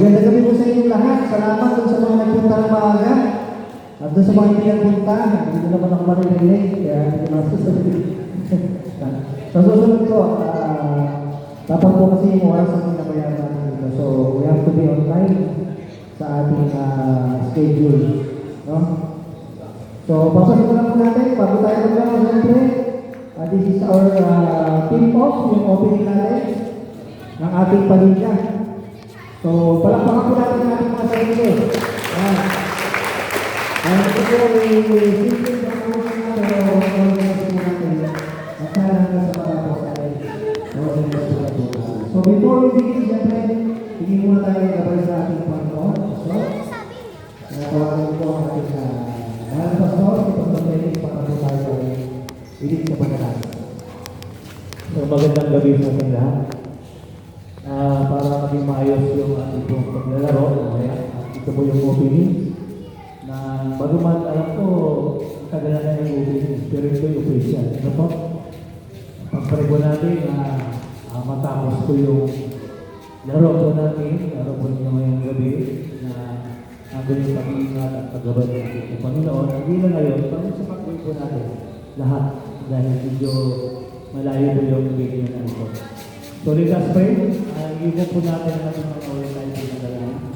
Magandang gabi po sa inyong lahat. Salamat dun sa mga nagpunta ng maaga. At dun sa mga hindi nagpunta, hindi naman ako marinig, kaya hindi ko nasasabihin. Sa susunod po, dapat po kasi yung oras ang pinabayaan natin dito. So, we have to be on time sa ating schedule. No? So, papasok na po natin, bago tayo magkakaroon, siyempre, this is our tip-off, yung opening natin ng ating pamilya. So, palakpakan po natin ang ating mga sarili. Ayan. Ito po ay simple na kausap na, pero organize po natin. At sana hanggang sa matapos natin. Organize po natin. So, before we begin, siyempre, hindi muna tayo gabay sa ating Panginoon. So, natawagan po ang ating mahal na pastor, ipag mag-training para po tayo ilig sa panalangin. So, magandang gabi sa ating lahat. Para maging maayos yung ating pong paglalaro. Ito po yung opening na baguman alam ko tagalan na yung opening pero ito yung official. Ano po? Pagparibo natin na matapos ko yung laro po natin, laro po ninyo ngayong gabi na nandun yung pag-iingat at paggabay ng ating Panginoon. Hindi na ngayon, pag sa pag-iingat po natin lahat dahil medyo malayo po yung video na ito. So let us pray. Iwan po natin ang ating mga ulit tayo sa nagalaman.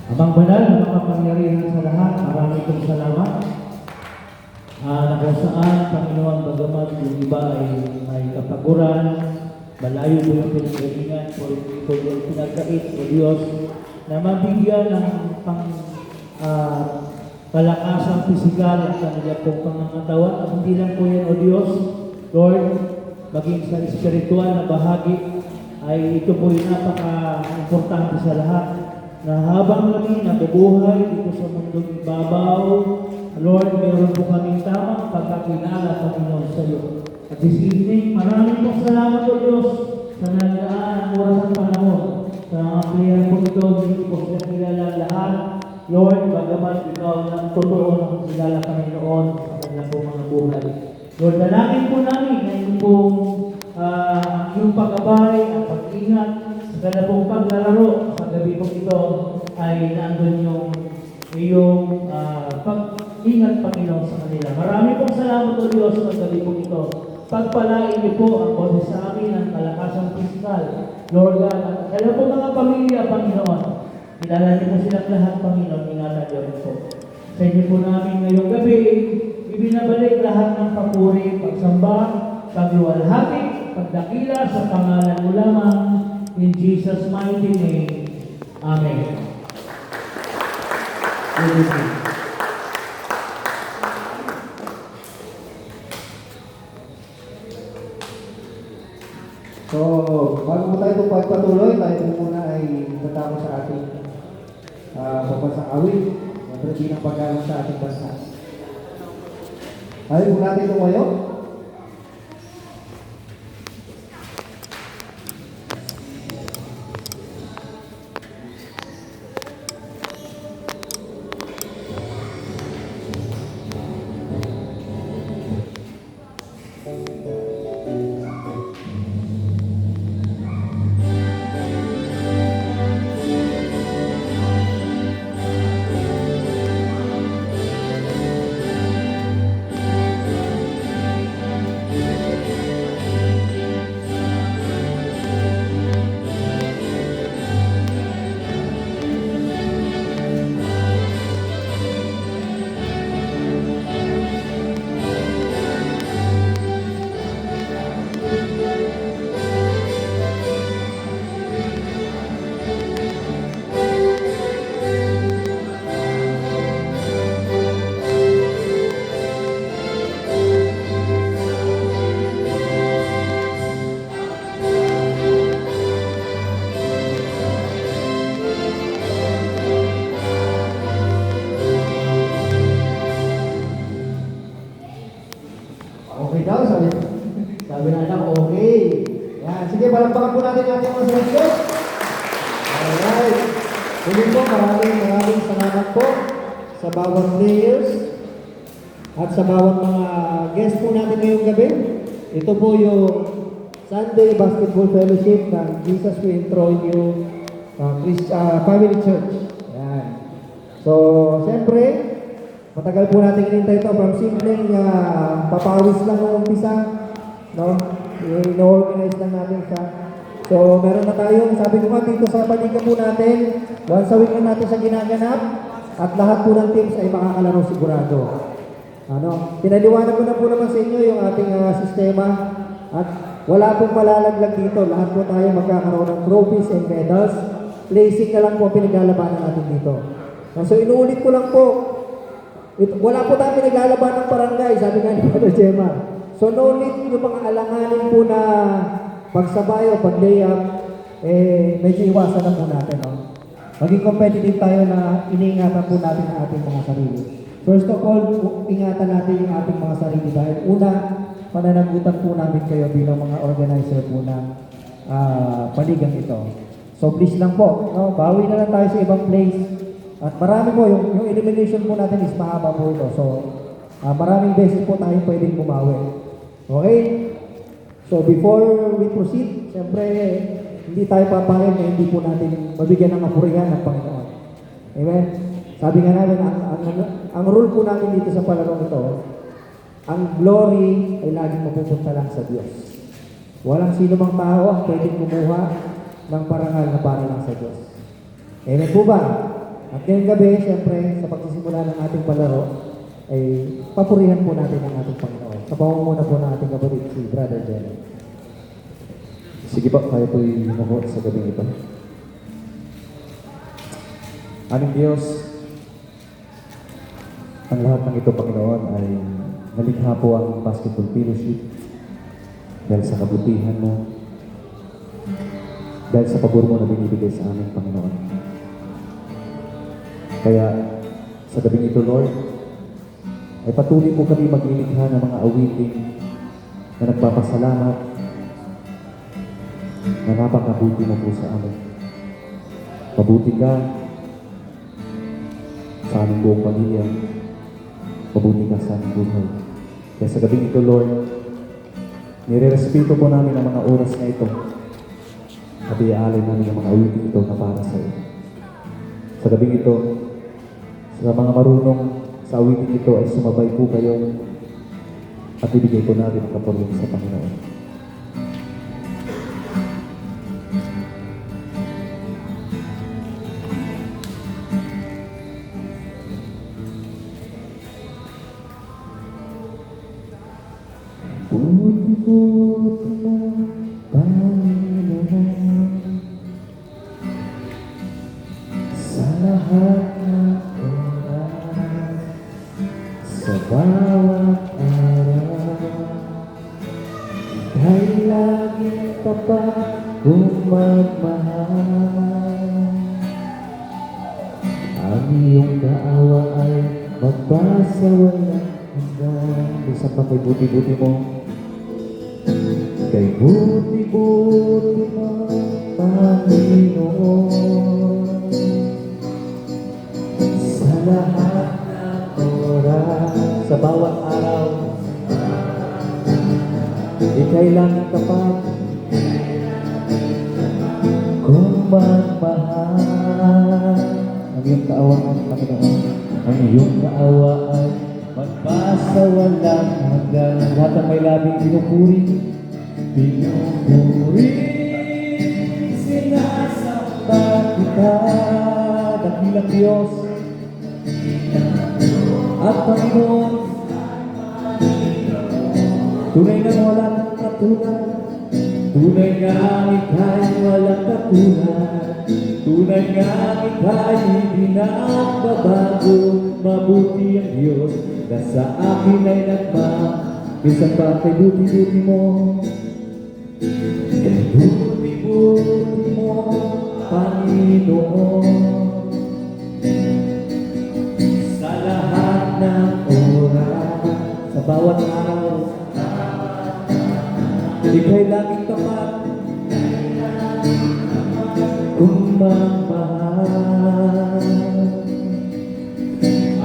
Amang banal, makapangyarihan sa lahat, marami kong salamat. Na kung saan, Panginoon, bagamat yung iba ay may kapaguran, malayo po yung pinagalingan, po yung pinagkait o Diyos, na mabigyan ng kalakasang pisikal at kanila pong pangangatawan. At hindi lang po yan, O Diyos, Lord, maging sa espiritual na bahagi, ay ito po yung napaka-importante sa lahat na habang kami nabubuhay dito sa mundong ibabaw, Lord, meron po kaming tamang pagkakilala, Panginoon, sa iyo. At this evening, maraming pong salamat po, Diyos, sa nagdaan ang oras at panahon. Sa mga player po ito, hindi po sila kilala lahat. Lord, bagamat ikaw ng totoo ng kilala kami noon sa kanilang po mga buhay. Lord, dalangin po namin na yung pong yung pag-abay at pag-ingat sa ganapong paglalaro sa gabi po ito ay nandun yung iyong pag-ingat, Panginoon, sa kanila. Marami pong salamat o Diyos sa gabi po ito. Pagpalain niyo po ang boses sa amin ng kalakasang pisikal. Lord God, at kaya po mga pamilya, Panginoon, kilala niyo po silang lahat, Panginoon, ingatan niyo rin po. Sa inyo po namin ngayong gabi, ibinabalik lahat ng papuri, pagsamba, pagluwalhati, pagdakila sa pangalan mo lamang, in Jesus' mighty name. Amen. So, bago po tayo pagpatuloy, tayo po muna ay tatapos sa ating pagbasang awit, at ng pagkalang sa ating bansa. Ayaw po natin tumayo. Okay daw, sabi na anak, okay. Yan, sige, palakpakan po natin ating mga sarili. Alright. Muli po, maraming salamat po sa bawat players at sa bawat mga guest po natin ngayong gabi. Ito po yung Sunday Basketball Fellowship ng Jesus We Enthrone You Family Church. Yan. So, siyempre, matagal po natin hinintay ito from simpleng papawis lang ng umpisa, no? I-organize lang natin siya. So, meron na tayo, sabi ko nga dito sa paliga po natin, once a week na natin siya ginaganap, at lahat po ng teams ay makakalaro sigurado. Ano? Pinaliwanag ko na po naman sa inyo yung ating sistema, at wala pong malalaglag dito. Lahat po tayo magkakaroon ng trophies and medals. Placing na lang po pinaglalabanan natin dito. So, inuulit ko lang po, wala po tayo pinaglalaban ng barangay, sabi nga ni Brother Gemma. So, no need yung mga alanganin po na pagsabay o pag-layup, medyo iwasan na po natin. No? Maging competitive tayo na iniingatan po natin ang ating mga sarili. First of all, ingatan natin yung ating mga sarili dahil una, pananagutan po namin kayo bilang mga organizer po ng paligang ito. So please lang po, no? Bawi na lang tayo sa ibang place. At marami po, yung elimination po natin is mahaba po ito. So maraming beses po tayo pwedeng bumawi. Okay? So before we proceed, siyempre hindi tayo papayag na hindi po natin mabigyan ng kapurihan ng Panginoon. Amen? Sabi nga namin, ang rule po namin dito sa palarong ito, ang glory ay laging mapupunta lang sa Diyos. Walang sino mang tao ang pwedeng kumuha ng parangal na para lang sa Diyos. Amen po ba? At ngayong gabi, siyempre, sa pagsisimula ng ating palaro, ay papurihan po natin ang ating Panginoon. Sa pamumuna po ng ating kapatid, si Brother Jenny. Sige po, tayo po'y humuhot sa gabing ito. Aming Diyos, ang lahat ng ito, Panginoon, ay nalikha po ang basketball fellowship dahil sa kabutihan mo, dahil sa pabor mo na binibigay sa amin, Panginoon. Kaya, sa gabing ito, Lord, ay patuloy po kami maglilikha ng mga awitin na nagpapasalamat na napakabuti mo po sa amin. Mabuti ka sa aming buong pamilya. Mabuti ka sa aming buhay. Kaya sa gabing ito, Lord, nire-respeto po namin ang mga oras na ito at iaalay namin ang mga awitin ito na para sa iyo. Sa gabing ito, sa mga marunong sa awitin ito ay sumabay po kayo at ibigay po natin ang kapurihan sa Panginoon. Buti-buti mo, Panginoon, sa lahat ng oras, sa bawat araw, ika'y laging tapat kung magmahal. Ang iyong kaawa ay magpasawalan hanggang isang pa kay buti-buti mo. Kay buti-buti mo, Panginoon, sa lahat ng oras, sa bawat araw, ika'y langit tapat kung magmahal. Ang iyong kaawaan, Panginoon, ang iyong kaawaan magpasawalang hanggang lahat ng may labing pinupuri. Pinupuri, sinasamba kita, dakilang Diyos at Panginoon, tunay na walang katulad, tunay nga ika'y walang katulad, tunay nga ika'y hindi nagbabago, mabuti ang Diyos na sa akin ay isang pa kay buti-buti mo. Kay buti-buti mo, Panginoon, sa lahat ng oras, sa bawat araw, ika'y laging tapat kung magmahal.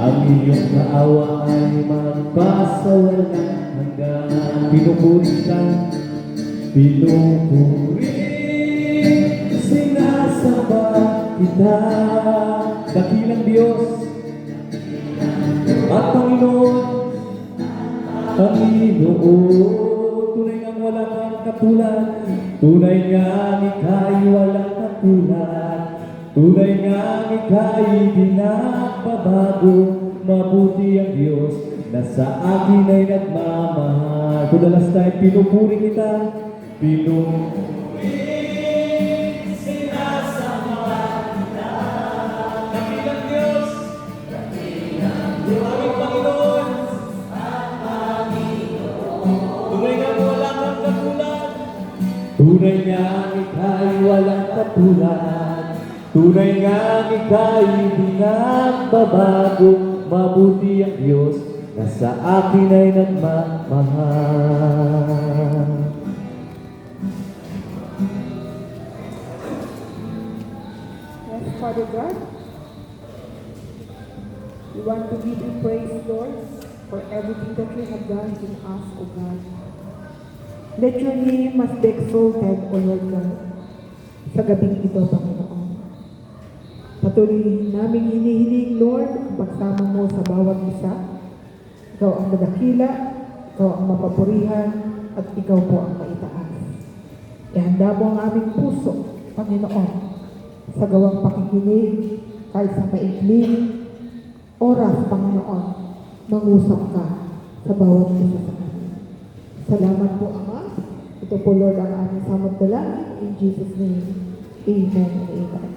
Ang iyong kaawa ay magpasawalan hanggang pinupuri ka, pinupuri, sinasamba kita, dakilang Diyos at Panginoon. Tunay ngang walang kang katulad, tunay ngang ika'y walang katulad, tunay ngang ika'y pinagbabago, mabuti ang Diyos na sa akin ay nagmamahal. For the last time, pinupuri kita, pinupuri, sinasamba kita. Dakilang Diyos, aming Panginoon, tunay nga walang kang katulad, tunay nga ika'y walang katulad, tunay nga ika'y pinagbabago, mabuti ang Diyos na sa akin ay nagmamahal. Yes, Father God, we want to give you praise, Lord, for everything that you have done in us, O God. Let your name must be exalted, O Lord God, sa gabing ito, Panginoon. Patuloy namin hinihiling, Lord, ang pagsama mo sa bawat isa. Ikaw ang madakila, ikaw ang mapapurihan, at ikaw po ang maitaas. Ihanda mo ang aming puso, Panginoon, sa gawang pakikinig, kahit sa maikling oras, Panginoon, mangusap ka sa bawat isa sa amin. Salamat po, Ama. Ito po, Lord, ang aming samot dalangin. In Jesus' name, amen and amen.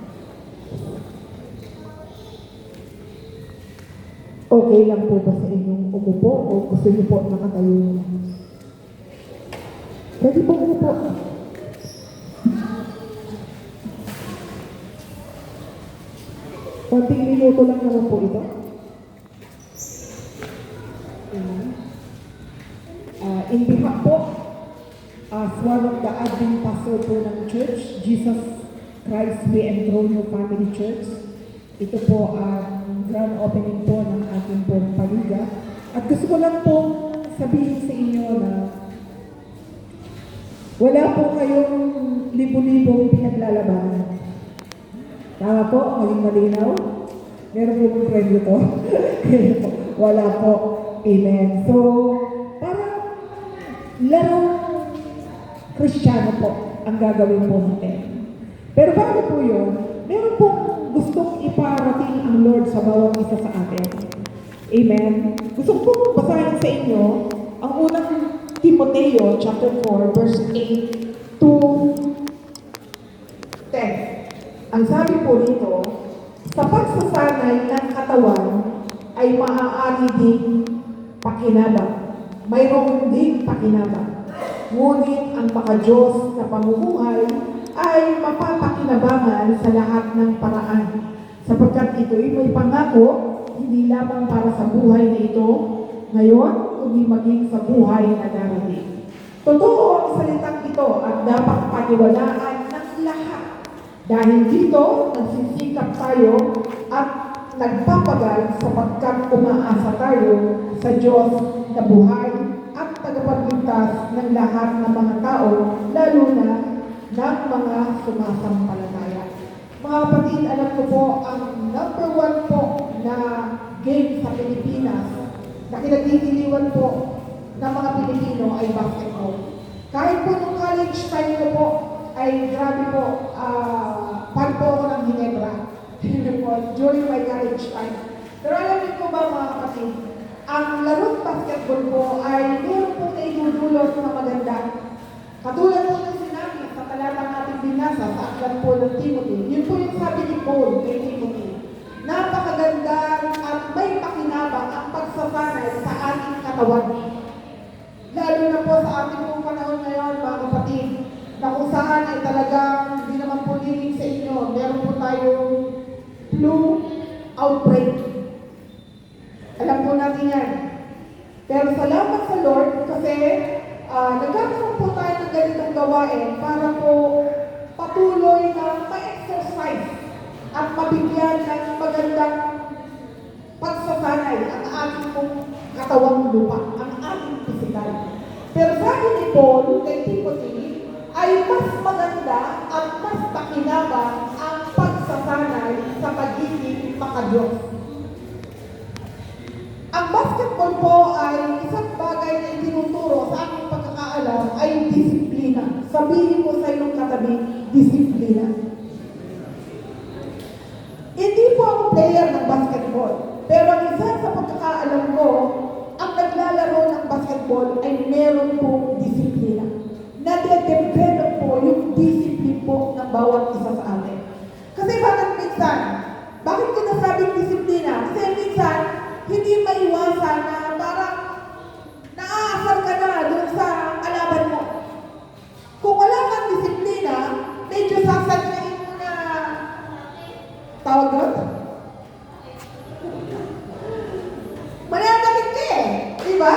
Okay lang po ba sa inyong umupo o gusto niyo po nakatayo na lang? Pwede po umupo. Konting minuto lang naman po ito. Amen. In behalf po, as one of the admin pastor po ng church, Jesus Christ We Enthrone You Family Church, ito po ang grand opening po ng ating pong paliga. At gusto ko lang po sabihin sa inyo na wala po kayong libo-libong pinaglalabanan. Tama po, maging malinaw. Meron po kong premyo to. Wala po. Amen. So, parang larong Kristiyano po ang gagawin po natin. Pero bago po yun, meron pong gustong iparating ang Lord sa bawat isa sa atin. Amen. Gusto ko pong basahin sa inyo ang unang Timoteo chapter 4 verse 8 to 10. Ang sabi po dito, sa pagsasanay ng katawan ay maaari ding pakinabang. Mayroon ding pakinabang. Ngunit ang maka-Diyos na pamumuhay ay mapapakinabangan sa lahat ng paraan. Sapagkat ito'y may pangako, hindi lamang para sa buhay na ito ngayon, kundi maging sa buhay na darating. Totoo ang salitang ito at dapat paniwalaan ng lahat. Dahil dito, nagsisikap tayo at nagpapagal sapagkat umaasa tayo sa Diyos na buhay at tagapagligtas ng lahat ng mga tao, lalo na ng mga sumasampalataya. Mga kapatid, alam ko po, ang number 1 po na game sa Pilipinas na kinagdidiliwan po ng mga Pilipino ay basketball. Kahit po nung college time ko po, ay grabe po, fan po ako ng Ginebra during my college time. Pero alam niyo po ba mga kapatid, ang larong basketball po ay meron po na idudulot na maganda. Katulad po ng sinabi sa talatang ating binasa sa aklat po ng Timothy, yun po yung sabi ni Paul kay Timothy. Napakaganda at may pakinabang ang pagsasanay sa ating katawan. Lalo na po sa ating pong panahon ngayon, mga kapatid, na kung saan ay talagang hindi naman po liling sa inyo, meron po tayong flu outbreak. Alam po natin yan. Pero salamat sa Lord kasi nagkakaroon po tayo ng ganitong gawain para po patuloy na ma-exercise at mabigyan ng magandang pagsasanay ang ating pong katawang lupa, ang ating pisikal. Pero sabi ni Paul kay Timothy, ay mas maganda at mas pakinabang ang pagsasanay nasanay sa pagiging makadiyos. Ang basketball po ay isang bagay na itinuturo sa aking pagkakaalam ay disiplina. Sabihin mo sa iyong katabi, disiplina. Hindi po ako player ng basketball, pero ang isa sa pagkakaalam ko, ang naglalaro ng basketball ay meron pong disiplina. Nade-develop po yung discipline po ng bawat isa sa atin. Kasi bakit ko nasabing disiplina? Kasi minsan, hindi maiwasan na parang naaasar ka na doon sa kalaban mo. Kung wala kang disiplina, medyo sasadyain mo na tawag doon? Mananakit ka eh, di ba?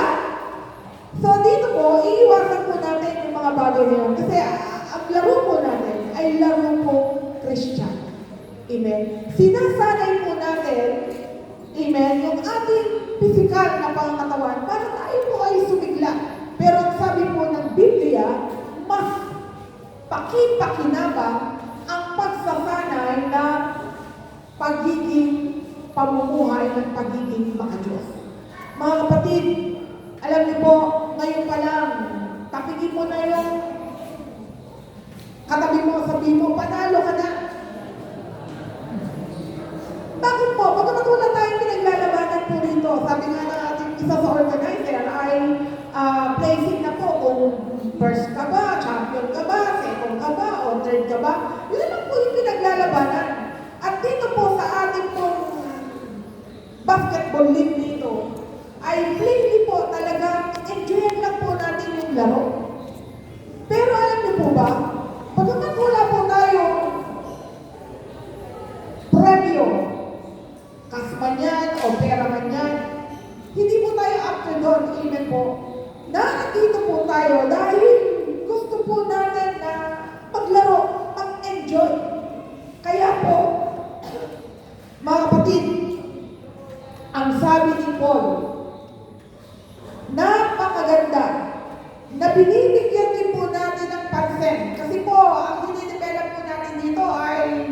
So dito po, iiwasan po natin yung mga bagay na yun. Kasi ang laro po natin ay laro po Christian. Amen. Sinasanay po natin, amen, yung ating physical na pangangatawan para tayo po ay sumigla. Pero ang sabi po ng Biblia, mas pakipakinabang ang pagsasanay na pagiging pamumuhay ng pagiging makadiyos. Mga kapatid, alam niyo po, ngayon pa lang, tapigin mo na yung katabi mo, sabihin mo, panalo ka na. Bakit po? Pagkat wala tayong pinaglalabanan po rito, sabi nga ng ating isa sa organizer ay placing na po kung first ka ba, champion ka ba, second ka ba, o third ka ba. Yun lang po yung pinaglalabanan. At dito po sa ating pong basketball league dito, ay plainly po talaga, enjoyin lang po natin yung laro. Pero alam niyo po ba, pagkat wala po tayo premyo, cash man yan o pera man yan, hindi po tayo after doon, amen po. Nandito po tayo dahil gusto po natin na maglaro, mag-enjoy. Kaya po, mga kapatid, ang sabi ni Paul, napakaganda na binibigyan din po natin ng pansin. Kasi po, ang dinidevelop po natin dito ay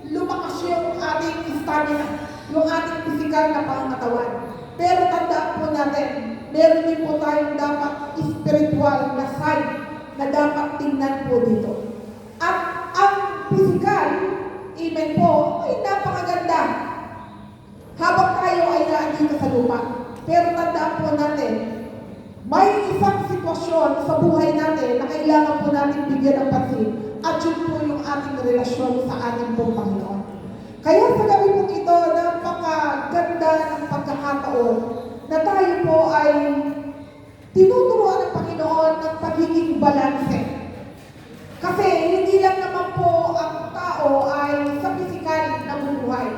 lumakas yung ating stamina, yung ating physical na pangatawan. Pero tandaan po natin, meron din po tayong dapat spiritual na side na dapat tingnan po dito. At ang physical, amen po, ay napakaganda habang tayo ay naandito sa lupa. Pero tandaan po natin, may isang sitwasyon sa buhay natin na kailangan po natin bigyan ng pansin at yun po yung ating relasyon sa ating pong Panginoon. Kaya sa gabi po ito, napakaganda ng pagkakataon na tayo po ay tinuturuan ng Panginoon ng pagiging balanse. Kasi hindi lang naman po ang tao ay sa pisikal na buhay,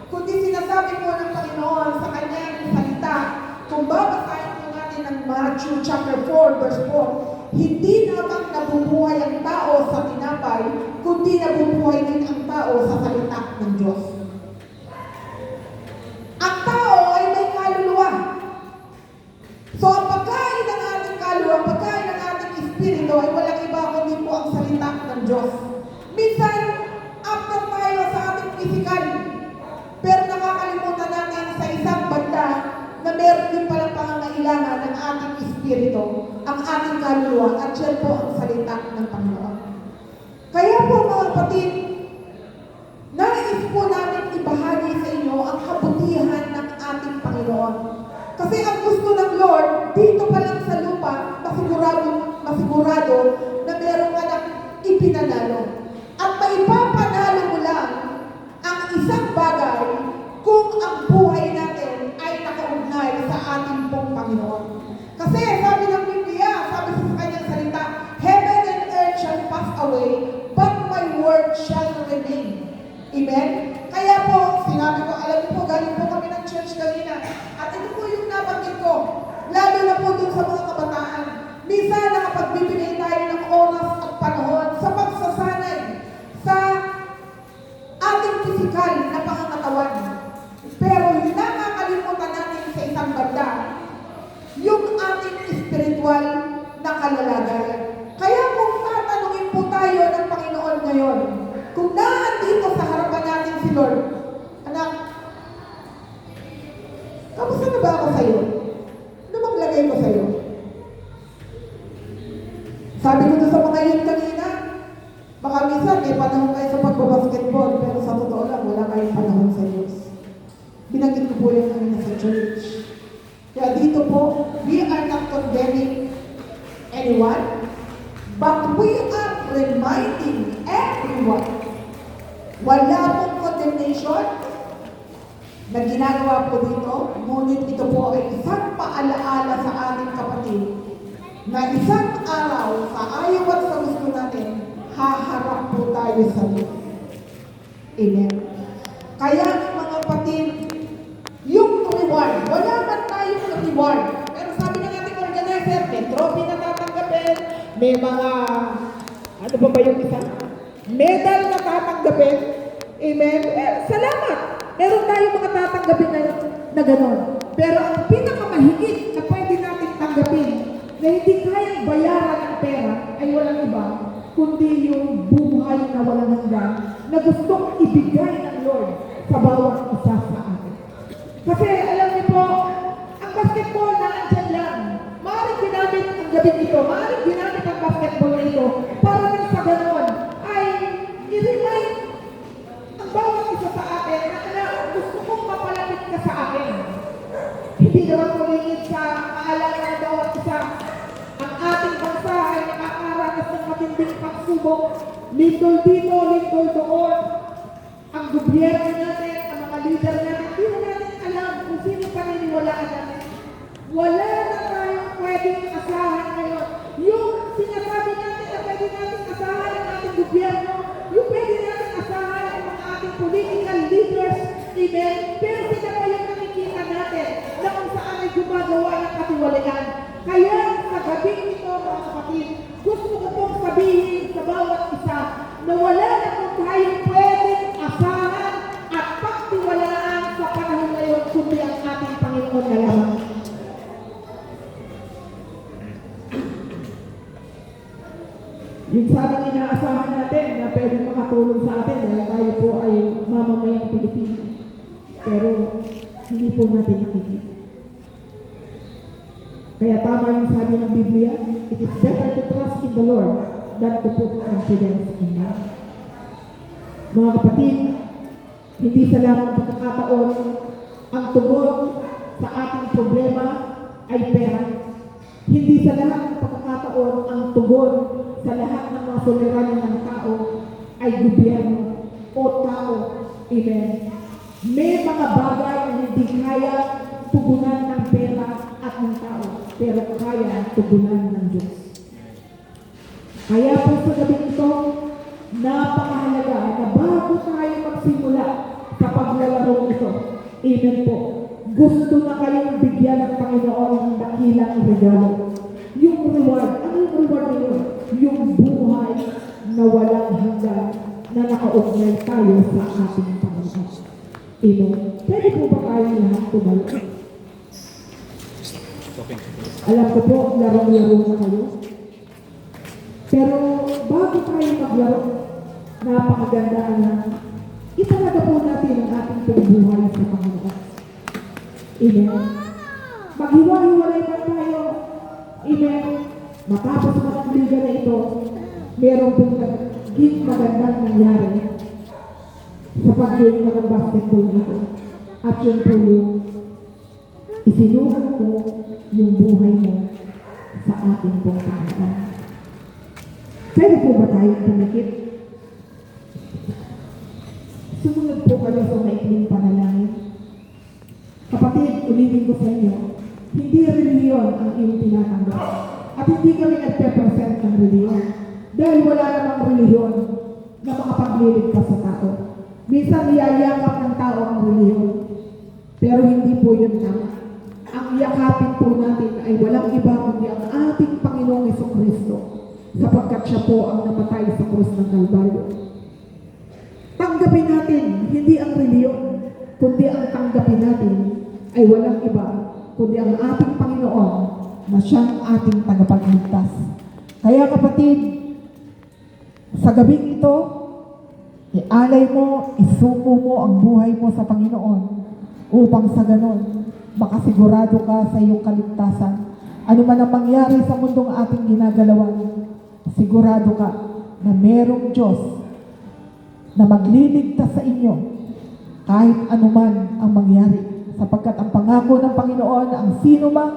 kundi sinasabi po ng Panginoon sa kanyang salita, kung babasahin po natin ng Matthew chapter 4 verse 4, hindi naman nabubuhay ang tao sa tinapay, kundi nabubuhay din ang tao sa salita ng Diyos. Ang tao ay may kaluluwa. So ang pagkain ng ating kaluluwa, ang pagkain ng ating espiritu ay walang iba kundi po ang salita ng Diyos. Minsan, after tayo sa ating physical, pero nakakalimutan natin sa isang banda na meron din palang pangangailangan ng ating espiritu, ang ating kaluluwa, at yan po ang salita ng Panginoon. Kaya po mga kapatid, nais po namin ibahagi sa inyo ang kabutihan ng ating Panginoon. Kasi ang gusto ng Lord, dito pa lang sa lupa, masigurado na meron ka ng ipinanalo. At maipapanalo mo lang ang isang bagay kung ang buhay natin ay nakaugnay sa ating pong Panginoon. Kasi sabi ng Biblia, sabi sa kanyang salita, heaven and earth shall pass away, but my word shall remain. Amen? Kaya po, sinabi ko, alam niyo po, galing po kami ng church kanina. At ito po yung nabanggit ko, lalo na po dun sa mga kabataan. Minsan nakapagbibigay tayo ng oras at panahon sa pagsasanay sa ating pisikal na pangangatawan. Pero nakakalimutan natin sa isang banda yung ating spiritual na kalalagayan. Kaya kung tatanungin po tayo ng Panginoon ngayon, kung naandito sa harapan natin si Lord, ba ako sa'yo? Ano bang lagay ko sa'yo? Sabi ko doon sa mga yun kanina, baka minsan may panahon kayo sa pagbabasketball, pero sa totoo lang, wala kayong panahon sa Diyos. Binanggit ko po yan kanina sa church. Kaya dito po, we are not condemning anyone, but we are reminding everyone. Wala pong condemnation na ginagawa po dito, ngunit ito po ay isang paalaala sa ating kapatid na isang araw sa ayaw at sa gusto natin, haharap po tayo sa Diyos. Amen. Kaya mga kapatid, yung reward, wala man tayong reward. Pero sabi ng ating organizer, may trophy na tatanggapin, may mga, ano ba yung isa? Medal na tatanggapin. Amen. Salamat. Meron tayong mga tatanggapin na gano'n. Pero ang pinakamahigit na pwede natin tanggapin na hindi kayang bayaran ng pera ay walang iba, kundi yung buhay na walang hanggan na gustong ibigay ng Lord sa bawat isa sa atin. Kasi alam niyo po, ang basketball na andyan lang. Maaaring ginamit ang gabing ito, maaaring ginamit ang basketball na ito para nang sa gano'n ay i-remind ang bawat isa sa atin na gusto kong mapalapit ka sa akin. Hindi naman kulingin sa maalala ng bawat isa. Ang ating bansa ay nakakaranas ng matinding pagsubok. Lindol dito, lindol doon. Ang gobyerno natin, ang mga leader natin, hindi na natin alam kung sino paniniwalaan natin. Wala na tayong pwedeng asahan ngayon. Yung sinasabi natin na pwede natin asahan ang ating gobyerno, yung pwede natin asahan ang mga ating political leaders, amen? Pero sila pa yung nakikita natin na kung saan ay gumagawa ng katiwalian. Kaya sa gabing ito, mga kapatid, gusto ko pong sabihin sa bawat isa na wala na kung tayong pwedeng asahan at pagtiwalaan sa panahon ngayon kundi ang ating Panginoon na lamang. Yung sanang inaasahan natin na pwedeng makatulong sa atin dahil tayo po ay mamamayang Pilipino. Pero hindi po natin nakikita. Kaya tama yung sabi ng Biblia, it is better to trust in the Lord than to put confidence in man. Mga kapatid, hindi sa lamang pagkakataon ang tugon sa ating problema ay pera. Hindi sa lahat ng pagkakataon ang tugon sa lahat ng mga suliranin ng tao ay gobyerno o tao. Amen. May mga bagay na hindi kaya tugunan ng pera at ng tao, pero kaya tugunan ng Diyos. Kaya po sa gabi ito, napakahalaga na bago tayo magsimula sa paglalaro ito, amen po, gusto na kayong bigyan ng Panginoon ng dakilang regalo. Yung reward, ano yung reward ninyo? Yung buhay na walang hanggan na nakaugnay tayo sa ating Panginoon. Amen. Pwede po ba tayo lahat tumayo? Alam ko po, larong-laro na kayo. Pero bago tayo maglaro, napakaganda na italaga po natin ang ating pagbuhay sa Panginoon. Amen. Maghiwa-hiwalay man tayo. Amen. Matapos ang liga na ito, meron pong magandang nangyari sa pag-game ng basketball nito. At yun po yung isinuhan ko yung buhay mo sa ating pong Panginoon. Pwede po ba tayong tumikit? Sumunod po kayo sa maikling panalangin. Kapatid, ulitin ko sa inyo, hindi reliyon ang iyong tinatanggap. At hindi kami nagpe-present ng reliyon. Dahil wala namang reliyon na makapagliligtas sa tao. Minsan niyayakap ng tao ang reliyon. Pero hindi po yun tama. Ang yakapin po natin ay walang iba kundi ang ating Panginoong Jesucristo, sapagkat siya po ang namatay sa krus ng Kalbaryo. Tanggapin natin, hindi ang reliyon, kundi ang tanggapin natin ay walang iba kundi ang ating Panginoon na siyang ating tagapagligtas. Kaya kapatid, sa gabing ito, ialay mo, isuko mo ang buhay mo sa Panginoon upang sa ganon, makasigurado ka sa iyong kaligtasan. Ano man ang mangyari sa mundong ating ginagalawan, sigurado ka na merong Diyos na magliligtas sa inyo kahit anuman ang mangyari. Sapagkat ang pangako ng Panginoon, ang sino mang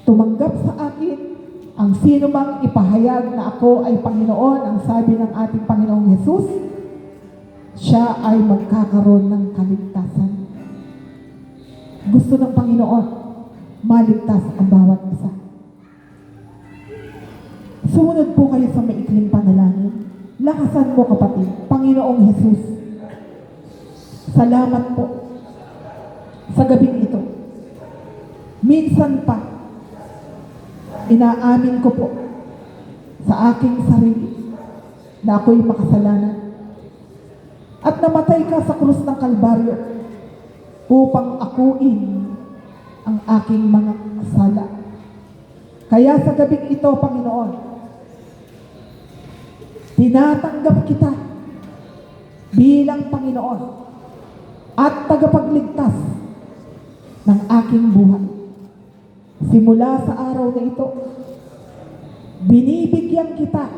tumanggap sa akin, ang sino mang ipahayag na ako ay Panginoon, ang sabi ng ating Panginoong Jesus, siya ay magkakaroon ng kaligtasan. Gusto ng Panginoon, maligtas ang bawat isa. Sumunod po kayo sa maikling panalangin. Lakasan mo kapatid, Panginoong Jesus, salamat po sa gabing ito. Minsan pa, inaamin ko po sa aking sarili na ako'y makasalanan at namatay ka sa krus ng Kalbaryo upang akuin ang aking mga sala. Kaya sa gabing ito, Panginoon, tinatanggap kita bilang Panginoon at tagapagligtas ng aking buhay. Simula sa araw na ito, binibigyan kita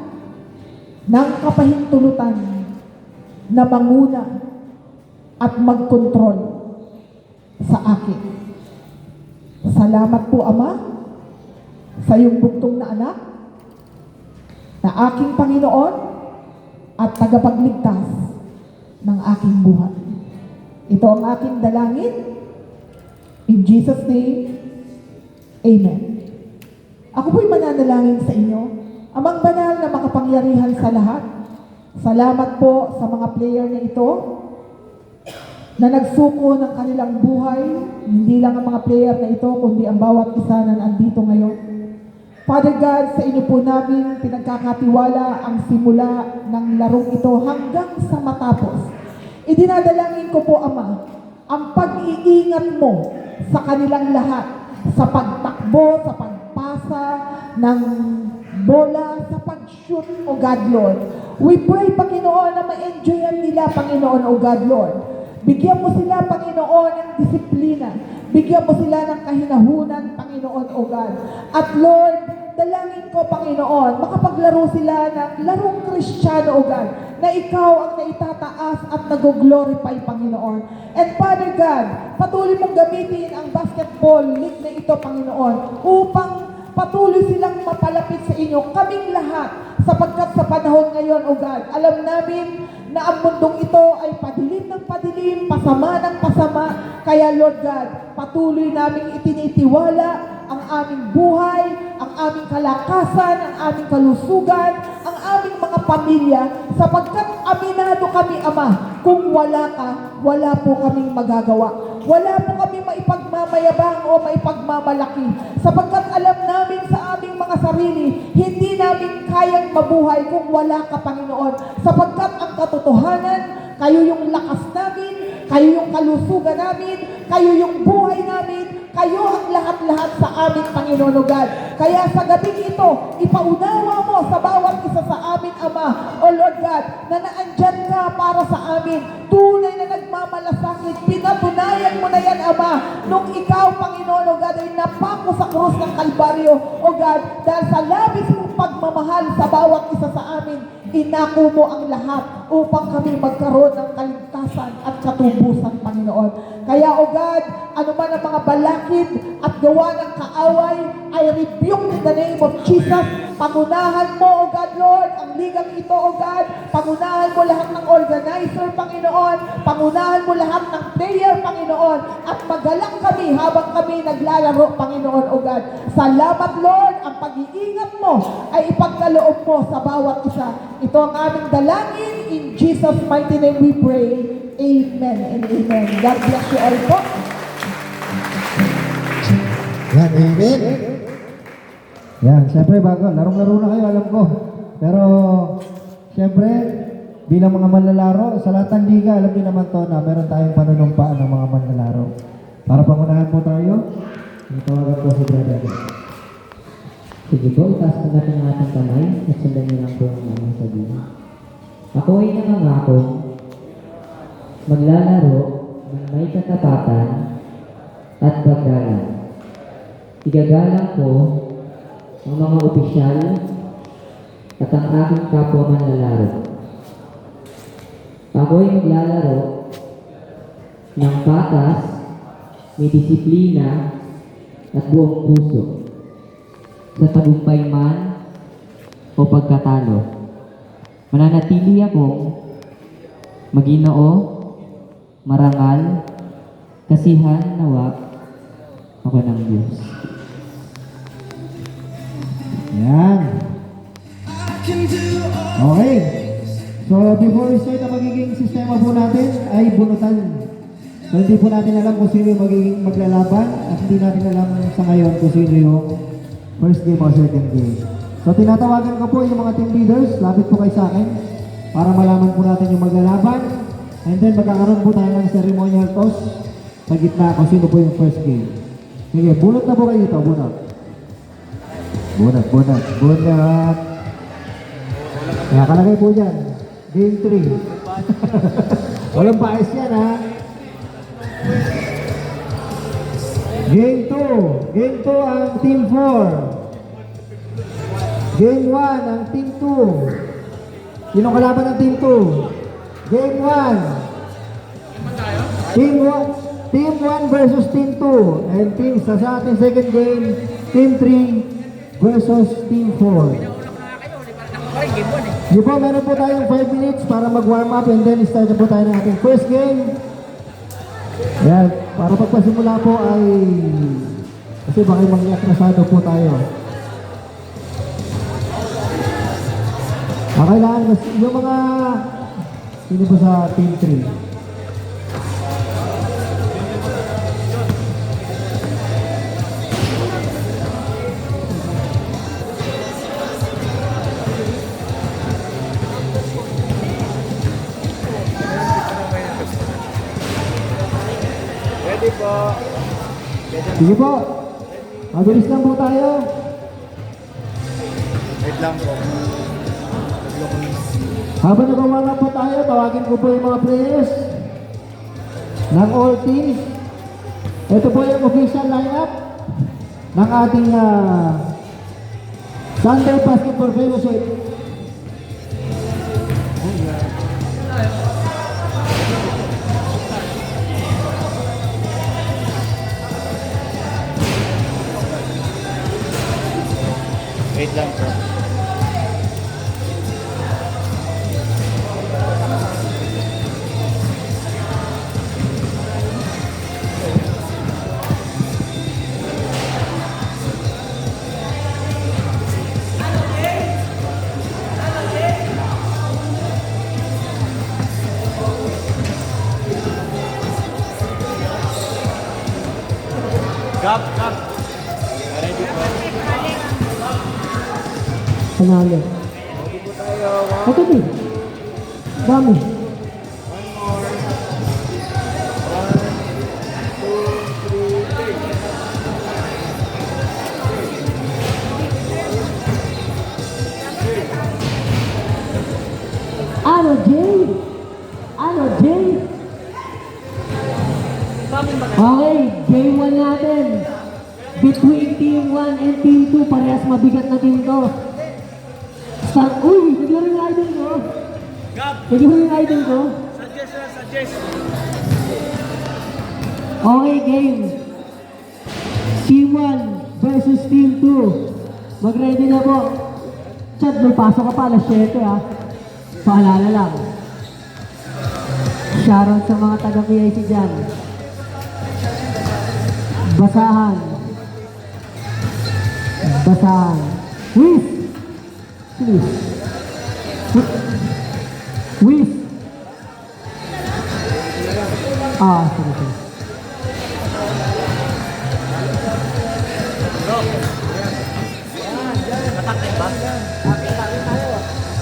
ng kapahintulutan na manguna at magkontrol sa akin. Salamat po, Ama, sa iyong bugtong na anak, na aking Panginoon at tagapagligtas ng aking buhay. Ito ang aking dalangin. In Jesus' name, Amen. Ako po'y mananalangin sa inyo. Amang banal na makapangyarihan sa lahat, salamat po sa mga player na ito na nagsuko ng kanilang buhay. Hindi lang ang mga player na ito, kundi ang bawat isa na nandito ngayon. Father God, sa inyo po namin pinagkakatiwala ang simula ng larong ito hanggang sa matapos. Idinadalangin ko po, Ama, ang pag-iingat mo sa kanilang lahat, sa pagtakbo, sa pagpasa ng bola, sa pag-shoot, O God, Lord. We pray, Panginoon, na ma-enjoyan nila, Panginoon, O God, Lord. Bigyan mo sila, Panginoon, ng disiplina. Bigyan mo sila ng kahinahunan, Panginoon, O God. At Lord, dalangin ko, Panginoon, makapaglaro sila ng larong Kristiyano, O God, na ikaw ang naitataas at nag-glorify, Panginoon. And Father God, patuloy mong gamitin ang basketball league na ito, Panginoon, upang patuloy silang mapalapit sa inyo, kaming lahat, sapagkat sa panahon ngayon, O God, alam namin na ang mundong ito ay padilim ng padilim, pasama ng pasama. Kaya Lord God, patuloy naming itinitiwala ang aming buhay, ang aming kalakasan, ang aming kalusugan, ang aming mga pamilya, sapagkat aminado kami, Ama, kung wala ka, wala po kaming magagawa. Wala po kami maipagmamayabang o maipagmamalaki, sapagkat alam namin sa aming mga sarili, hindi namin kayang mabuhay kung wala ka, Panginoon. Sapagkat ang katotohanan, kayo yung lakas namin, kayo yung kalusugan namin, kayo yung buhay namin, kayo ang lahat-lahat sa aming Panginoon, O God. Kaya sa gabing ito, ipaunawa mo sa bawat isa sa amin, Ama, O Lord God, na naandyan ka para sa amin. Tunay na nagmamalasakit, pinatunayan mo na yan, Ama, nung ikaw, Panginoon, O God, ay napako sa krus ng Kalbaryo, O God, dahil sa labis mong pagmamahal sa bawat isa sa amin, inako mo ang lahat upang kami magkaroon ng kaligtasan at katubusan, Panginoon. Kaya, O God, ano man ang mga balakid at gawa ng kaaway, I rebuke in the name of Jesus. Pangunahan mo, O God, Lord, ang ligang ito, O God. Pangunahan mo lahat ng organizer, Panginoon. Pangunahan mo lahat ng player, Panginoon. At magalang kami habang kami naglalaro, Panginoon, O God. Salamat, Lord, ang pag-iingat mo ay ipagkaloob mo sa bawat isa. Ito ang aming dalangin. In Jesus' mighty name we pray. Amen and amen. God bless you all po. Yan, amen. Yan, siyempre bago, larong-laro na kayo, alam ko. Pero, siyempre, bilang mga manlalaro, sa lahat ng liga, alam niyo naman to na meron tayong panunumpaan ng mga manlalaro. Para pangunahan po tayo, itawagan ko si Brother. Sige po, itaas po natin ang ating kamay at sundan niyo lang po ang aming sabihin. Ako ay nangangako maglalaro ng may katapatan at paggalang. Igagalang ko ang mga opisyal at ang aking kapwa manlalaro. Ako'y maglalaro ng patas, may disiplina at buong puso sa tagumpay man o pagkatalo. Mananatili akong Maginoo, marangal, kasihan nawa ako ng Diyos. Yan. Okay. So, before we start ang magiging sistema po natin ay bunutan. So, hindi po natin alam kung sino yung magiging maglalaban at hindi natin alam sa ngayon kung sino yung first game o second game. So, tinatawagan ko po yung mga team leaders. Lapit po kayo sa akin para malaman po natin yung maglalaban. And then, magkakaroon po tayo ng ceremonial toss sa gitna kung sino po yung first game. Sige, bunot na po kayo dito. Bunot. Bunot, bunot, bunot. Kaya kalagay po dyan. Game 3. Walang paes yan, ha? Game 2. Game 2 ang Team 4. Game 1 ang Team 2. Sinong kalaban ng Team 2? Game 1. Team 1 versus Team 2. And team sa ating second game, Team 3 versus Team 4. Di po, meron po tayong 5 minutes para mag-warm up and then start na po tayo ng ating first game. Yan, para pagpasimula po ay kasi baka mag-atrasado po tayo. Kailangan yung mga sino po sa Team 3? Sige po. Mabilis lang po tayo. Wait lang po. Habang nagawa po tayo, tawagin ko po yung mga players ng all teams. Ito po yung official lineup ng ating Sunday Basketball Fellowship. Wait lang po. Gap. Ready po. Panalo. Ito din. Dami. Ano, Jay? Ano, Jay? Okay, game 1 natin. Between Team 1 and Team 2, parehas mabigat na team to. Start, uy, naglaro yung idol ko. Naglaro yung idol ko. Suggest. Okay, game. Team 1 versus Team 2. Mag-ready na po. Chad, may pasok ka pa, alas 7 ha. Paalala lang. Shoutout sa mga taga-PIC dyan. Basahan. Whis! Please. Whis! Sige.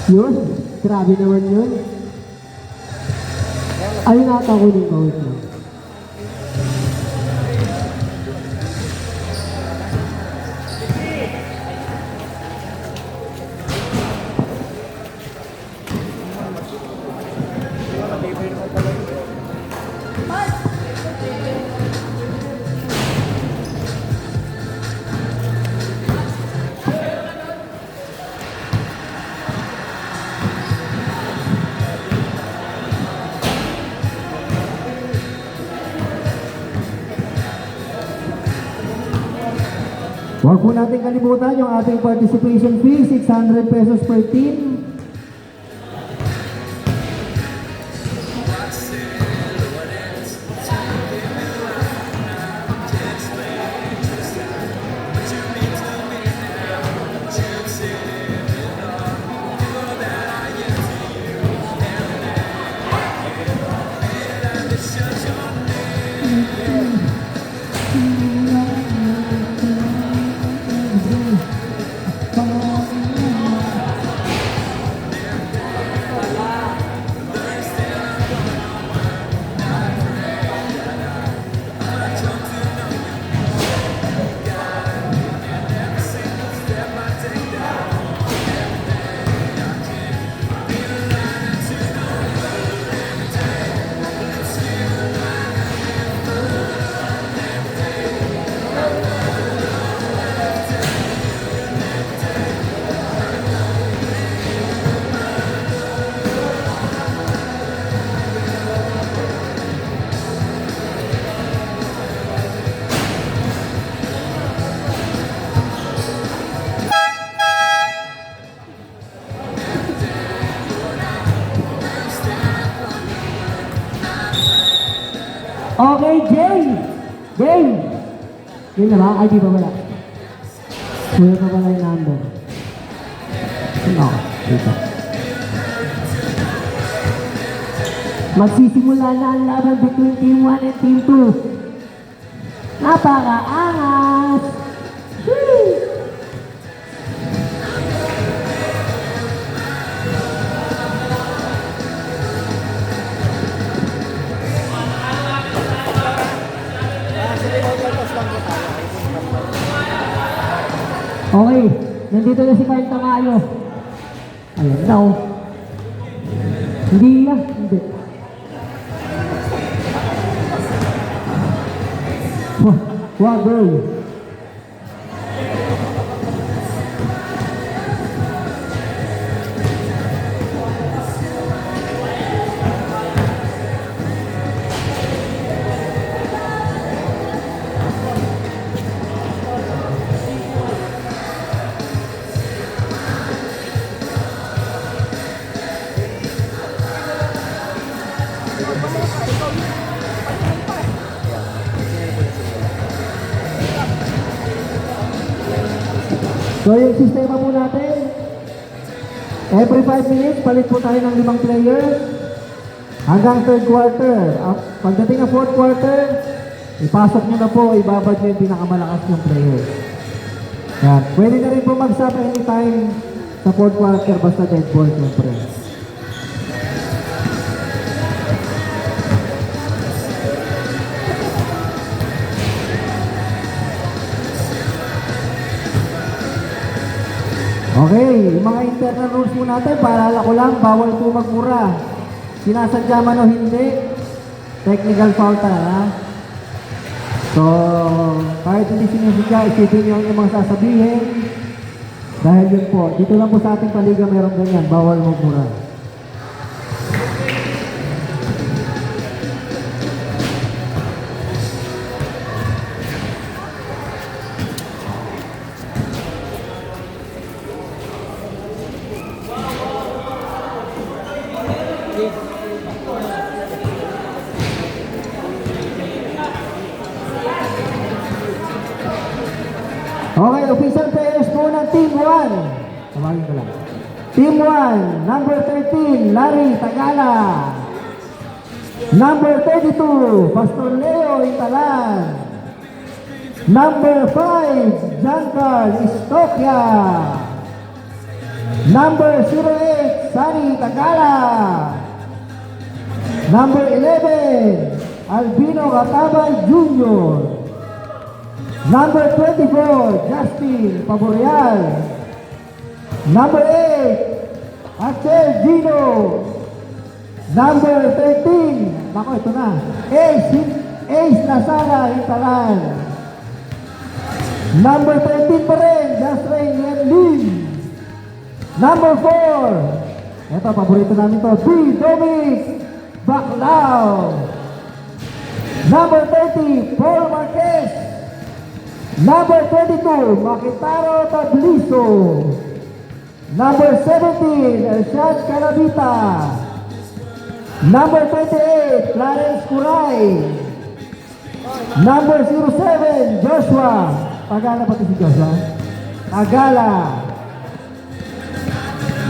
Yun? Grabe naman yun. Ayun ata ko yung bawit mo. Huwag po natin kalimutan yung ating participation fee, 600 pesos per team. Okay, Jane! Jane! Yun na ba? Ay, di ba wala? Kuya pa pala yung number. Ano? Dito. Magsisimula na ang laban between Team 1 and Team 2. Napaka-angas! Woo! Okay, nandito na si Carl Tamayo. Ayan daw. Hindi yan, hindi. Wow, girl. So yung sistema po natin, every 5 minutes, palit po tayo ng 5 players hanggang third quarter. Pagdating ng fourth quarter, ipasok nyo na po, ibabad nyo yung pinakamalakas yung players. Yan. Pwede na rin po mag-stop anytime sa fourth quarter, basta dead ball, siyempre. Okay, yung mga internal rules po natin, paalala ko lang, bawal po magmura. Sinasadya man o hindi, technical foul tayo, ha? So, kahit hindi sinasadya, isipin nyo yung mga sasabihin. Dahil yun po, dito lang po sa ating paliga meron ganyan, bawal magmura. Okay, official players po ng Team 1. Tawagin ko lang. Team 1, number 13, Larry Tagala. Number 32, Pastor Leo Italan. Number 5, Giancarl Istokya. Number 08, Sunny Tagala. Number 11, Albino Catabay Jr. Number 24, Justin Paborial. Number 8, Axel Gino. Number 13, nako ito na, Ace Nasara Italan. Number 13 pa rin, Jasrain Yenlin. Number 4, ito, paborito namin to, B. Dominic Baclao. Number 30, Paul Marquez. Number 22, Makitaro Tabliso. Number 17, Elshad Calabita. Number 28, Clarence Curay. Number 07, Joshua. Tagala pati si Joshua. Tagala.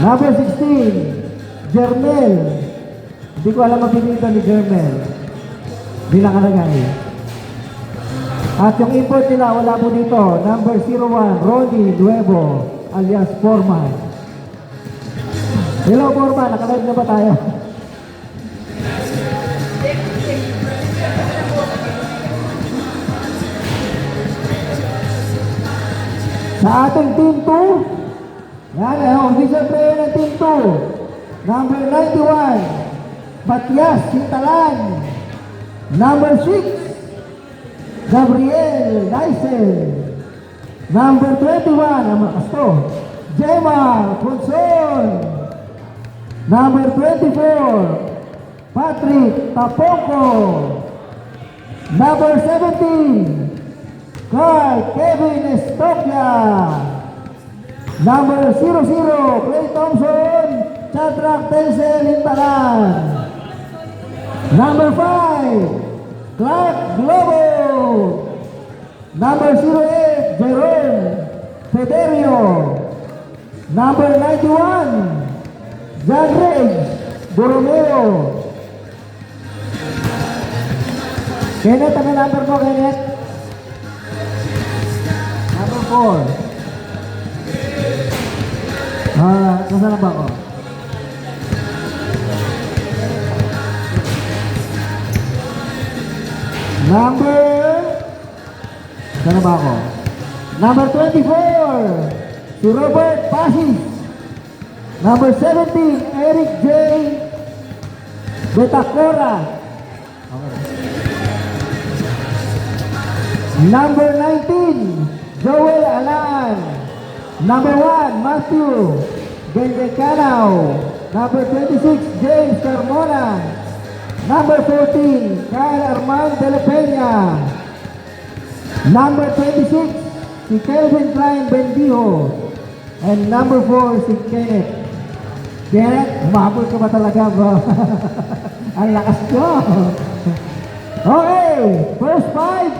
Number 16, Jermel. Hindi ko alam mapilitan ni Jermel. Hindi nakalagay. At yung import nila, wala po dito. Number 01, Ronnie Nuevo, alias Foreman. Hello Foreman, nakalive na ba tayo? Sa ating team 2, yan, official player ng team 2. Number 91, Matias Sintalan. Number 6, Gabriel Naisel. Number 21, ang malakas to, Gemma Conson. Number 24, Patrick Taponco. Number 17, Carl Kevin Estokia. Number 00, Clay Thompson, Chadrak Tencel Intalan. Number 5, Clark Globo. Number 08, Jerome Federio. Number 91, John Reg Borromeo. Kenneth, ano number mo, Kenneth? Number 4. Nasaan na ba ako? Saan na ba ako? Number 24, si Robert Pasis. Number 17, Eric J. Betacora. Okay. Number 19, Joel Alan. Number 1, Matthew Gendecanaw. Number 26, James Carmona. Number 14, Kyle Armand de la Peña. Number 26, si Kelvin Klein Bendijo. And number 4, si Kenneth. Kenneth, humabol ka ba talaga, bro? Ang lakas ko. Okay, first 5.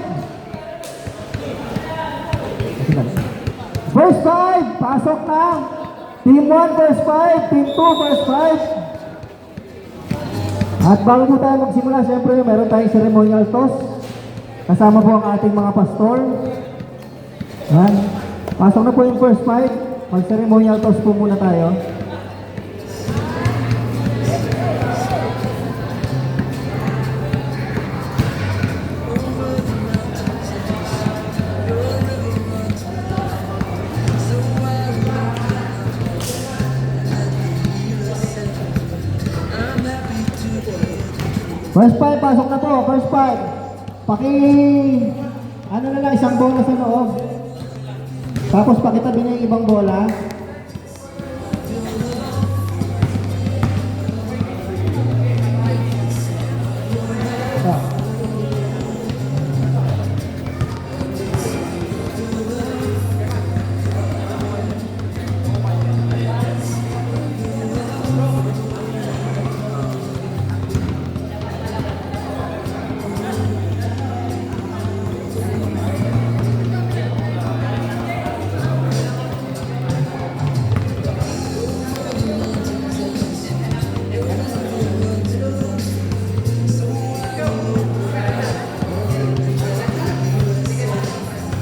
First 5, pasok na. Team 1, first 5. Team 2, first 5. At bago po tayo magsimula, siyempre meron tayong ceremonial toss. Kasama po ang ating mga pastor. Yan. Pasok na po yung first 5. Mag-ceremonial toss po muna tayo. First 5, pasok na po. First 5. Ano na lang, isang bola sa loob. Tapos pakitabi na yung ibang bola.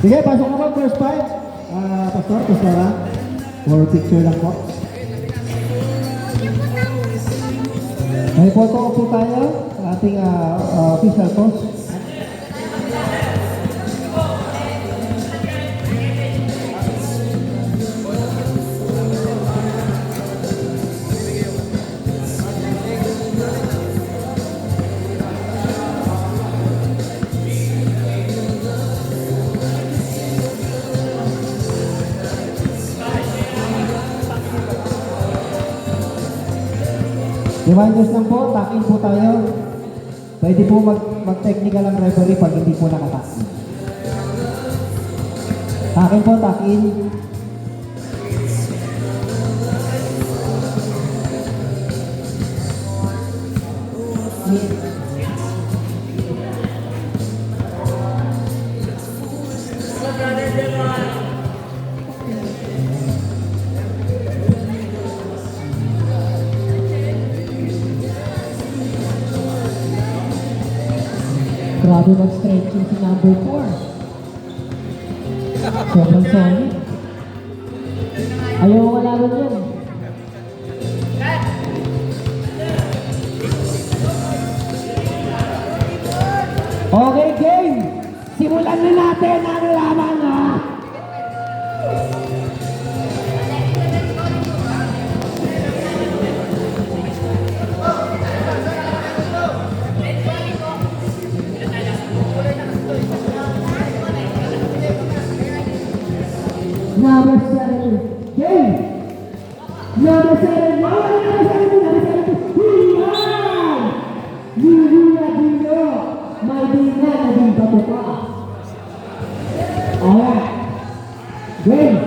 Sige, pasok na po, first 5. Pastor, pastora. For picture lang po. May photo ko po tayo sa ating official post. Reminders lang po, takin po tayo. Pwede po mag-technical ang referee pag hindi po nakatakin. Takin po, takin. Grabe mag-stretching si number 4. Sobrang solid. Ayaw wala rin yun. Okay, game! Simulan na natin ang laban, ha? Number 7, game! Number 7, number 7, Hiyan! Yulia Dino! May Dina na din ba ito pa? Alright. Game!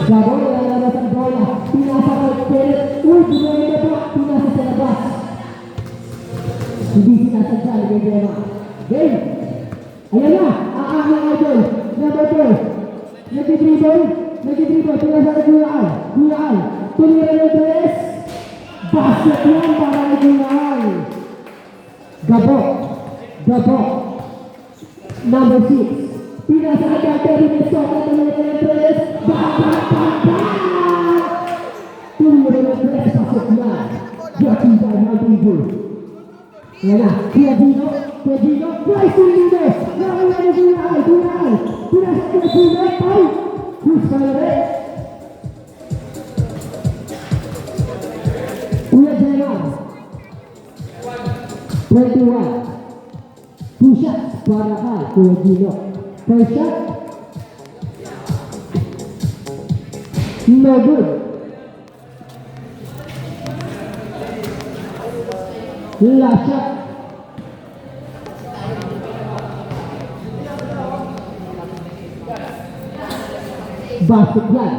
Gaboy, lalabas ang bola. Pinasa kay Pérez. Uy, ginawa na ba? Pinasa sa labas. Hindi sinasadya. Game! Ayan na, ang aking idol, number 4. Nagdidribble, pinasa kay Kuya Al, tumira ng 3. Basket yan para kay Kuya Al. Gabo. Number 6. Pinasa kay Terry Nesota, tumira ng 3. Tumira ng 3, basket yan. Jockey by Maldivir. Ayan na, Kuya Dino, Bryce Lindo, nakawala ni Kuya Al, pinasa kay Kuya Al, Chris Calvert, Kuya Gerard, 21, 2 shots para kay Kuya Dino, first shot, no good, last shot, basket yan.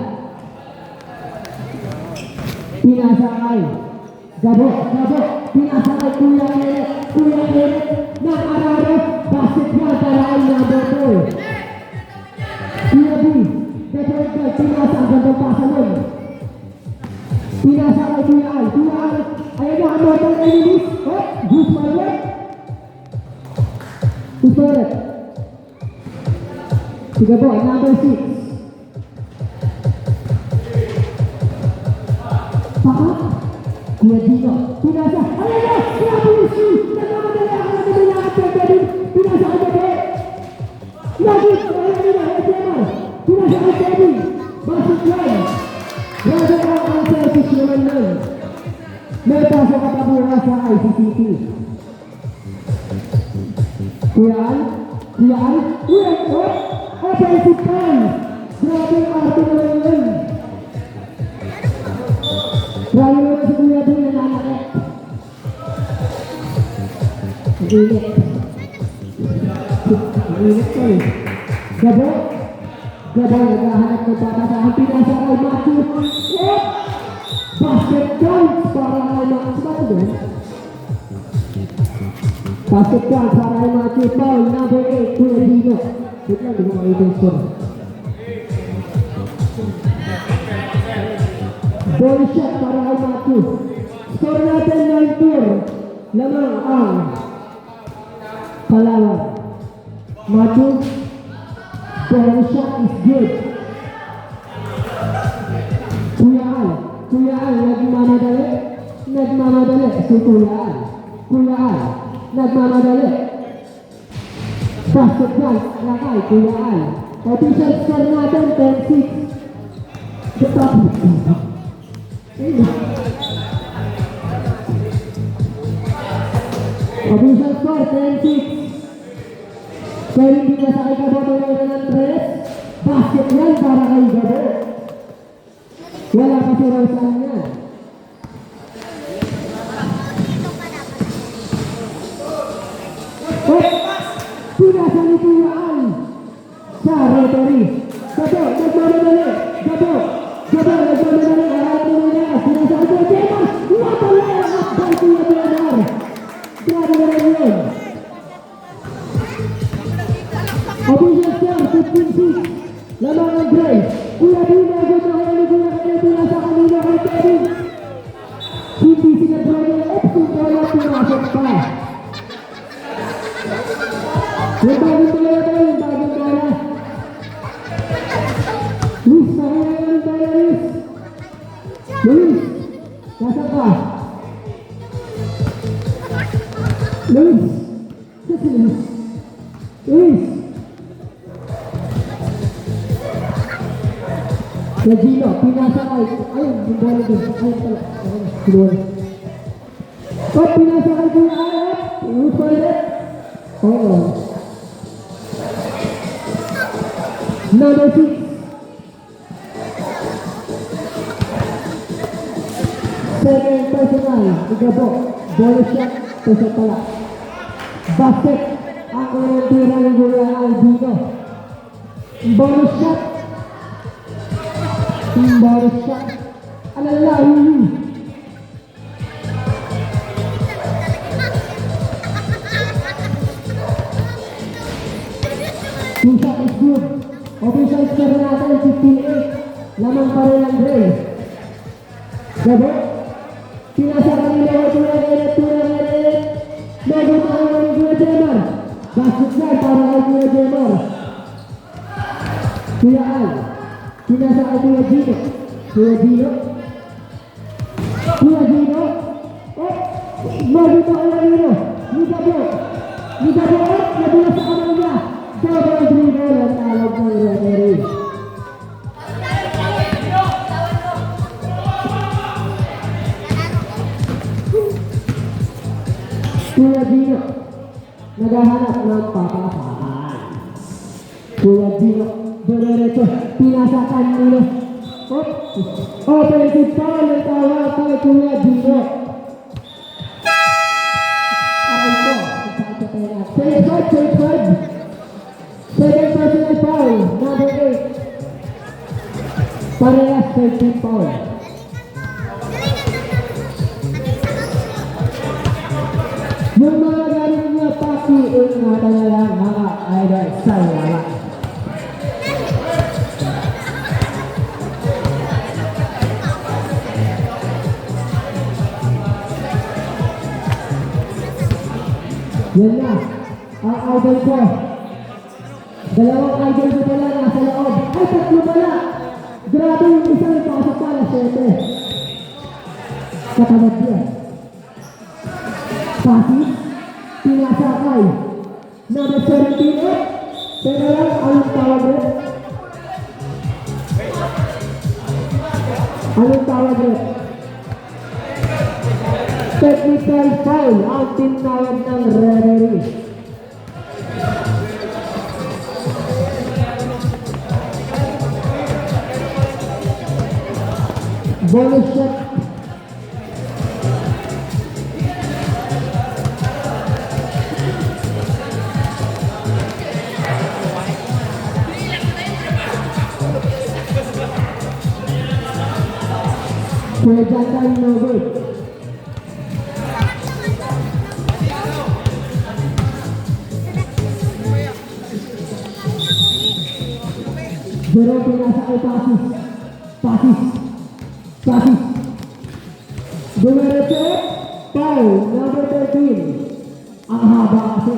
Pinasa kay Gabo, pinasa kay Kuya Kenneth, ng Araro, basket yan para kay number 4. Kuya B, Detroit Guard, pinasa ang gandang pasa nun. Pinasa kay Kuya Al, ayun na ang motor na linis, Gus Malwet. Tutoret. Si Gabo, number 6. Paka, Kuya Dino, pinasa, ayun na, grabe yung shoot, nagmamadali ako ng kabila at Kevin, pinasa kay Bebe, Nugget, ayun na, SMR, pinasa kay Kevin, basket yan, grabe ang selfish naman nun, may pasok at abura sa ICCT, Kuya Al, offensive time, grabe ang arte naman yun. Grabe naman si Kuya doon na nanakit. Ang init ko eh. Gabo, naghahanap ng patasahan. Pinasa kay Matthew. Basket counts para kay Matthew. Ba't doon? Basket counts para kay Matthew. Foul, number 8, Kuya Dino. Wait lang, di mo makita yung score. Ball shot para kay Matthew. Score natin 9-4. Lamang ang Palawan. Matthew, ball shot is good. Kuya Al, nagmamadali. Si Kuya Al, nagmamadali. Basket yan, lakay, Kuya Al. Official score natin 10-6. The top. Official score, 10-6. Kaya hindi na sa kay Gabo tuloy ng 3. Basket yan para kay Gabo. Wala kasi raw sa kanya. Pinasa ni Kuya Al sa rotary. Gabo, nagmamadali. Gabo, nagmamadali. Aral mo na. Pinasa ni Kuya Jemar. Napala ang akbay Kuya Jemar. Grabe na rin yun. Official star, 15-6. Lamang ang Gray. Kuya Dina, agad na kaya ni Kuya Kaya pinasa kanina kay Kevin. Hindi sila Brian F. Kung kaya pinasok pa. Yung bagong pala tayo, yung bagong pala. Luis, nakaya yung pala, Luis. Luis, nasa ka? Luis, kasi Luis. Luis. Sa Gino, pinasa kay, ayun, yung bola doon. Ayun pala, ayun, sinuwan. O, pinasa kay Kuya Arap. Luis pa ulit. Oo. Number 6. Second personal, Igabo. Ball shot, puso pala. Basket, ako yung tira ng Kuya Albino. Ball shot. Ball shot. Alala, huli. Two shot is good. Official score natin, 15-8. Lamang pa rin ang Gray. Gabo. Pinasa kanina ko tulang. Bago tayo ng Kuya Jemar. Basket na para kay Kuya Jemar. Kuya Al. Pinasa kay Kuya Gino. Kuya Gino. Oh! Bago tayo ng Gino. Gabo. Nabulas sa kamay niya. Double dribble ang tawag ng referee. Kuya Gino, naghahanap ng papasahan. Kuya Gino, diretso, pinasakan nila. Offensive foul ang tawag kay Kuya Gino. Aray ko, Safe five. Second personal foul, number 8. Parehas 13 foul. Yung mga galing nyo, paki-ingatan na lang mga idol sa lala. Yan na, ang idol ko. Dalawang idol ko pala nasa loob. Ay, tatlo pala. Grabe yung isang pasok pala, 7. Katamad yan. Pasik, pinasakay. Number 17, pero lang, anong tawag rin? Anong tawag rin? Technical foul, ang tinawag ng referee. Bonus shot. Pwede tayo no good. Pero pinasa kay Pasis. Dumiretso, foul, number 13. Ang haba kasi.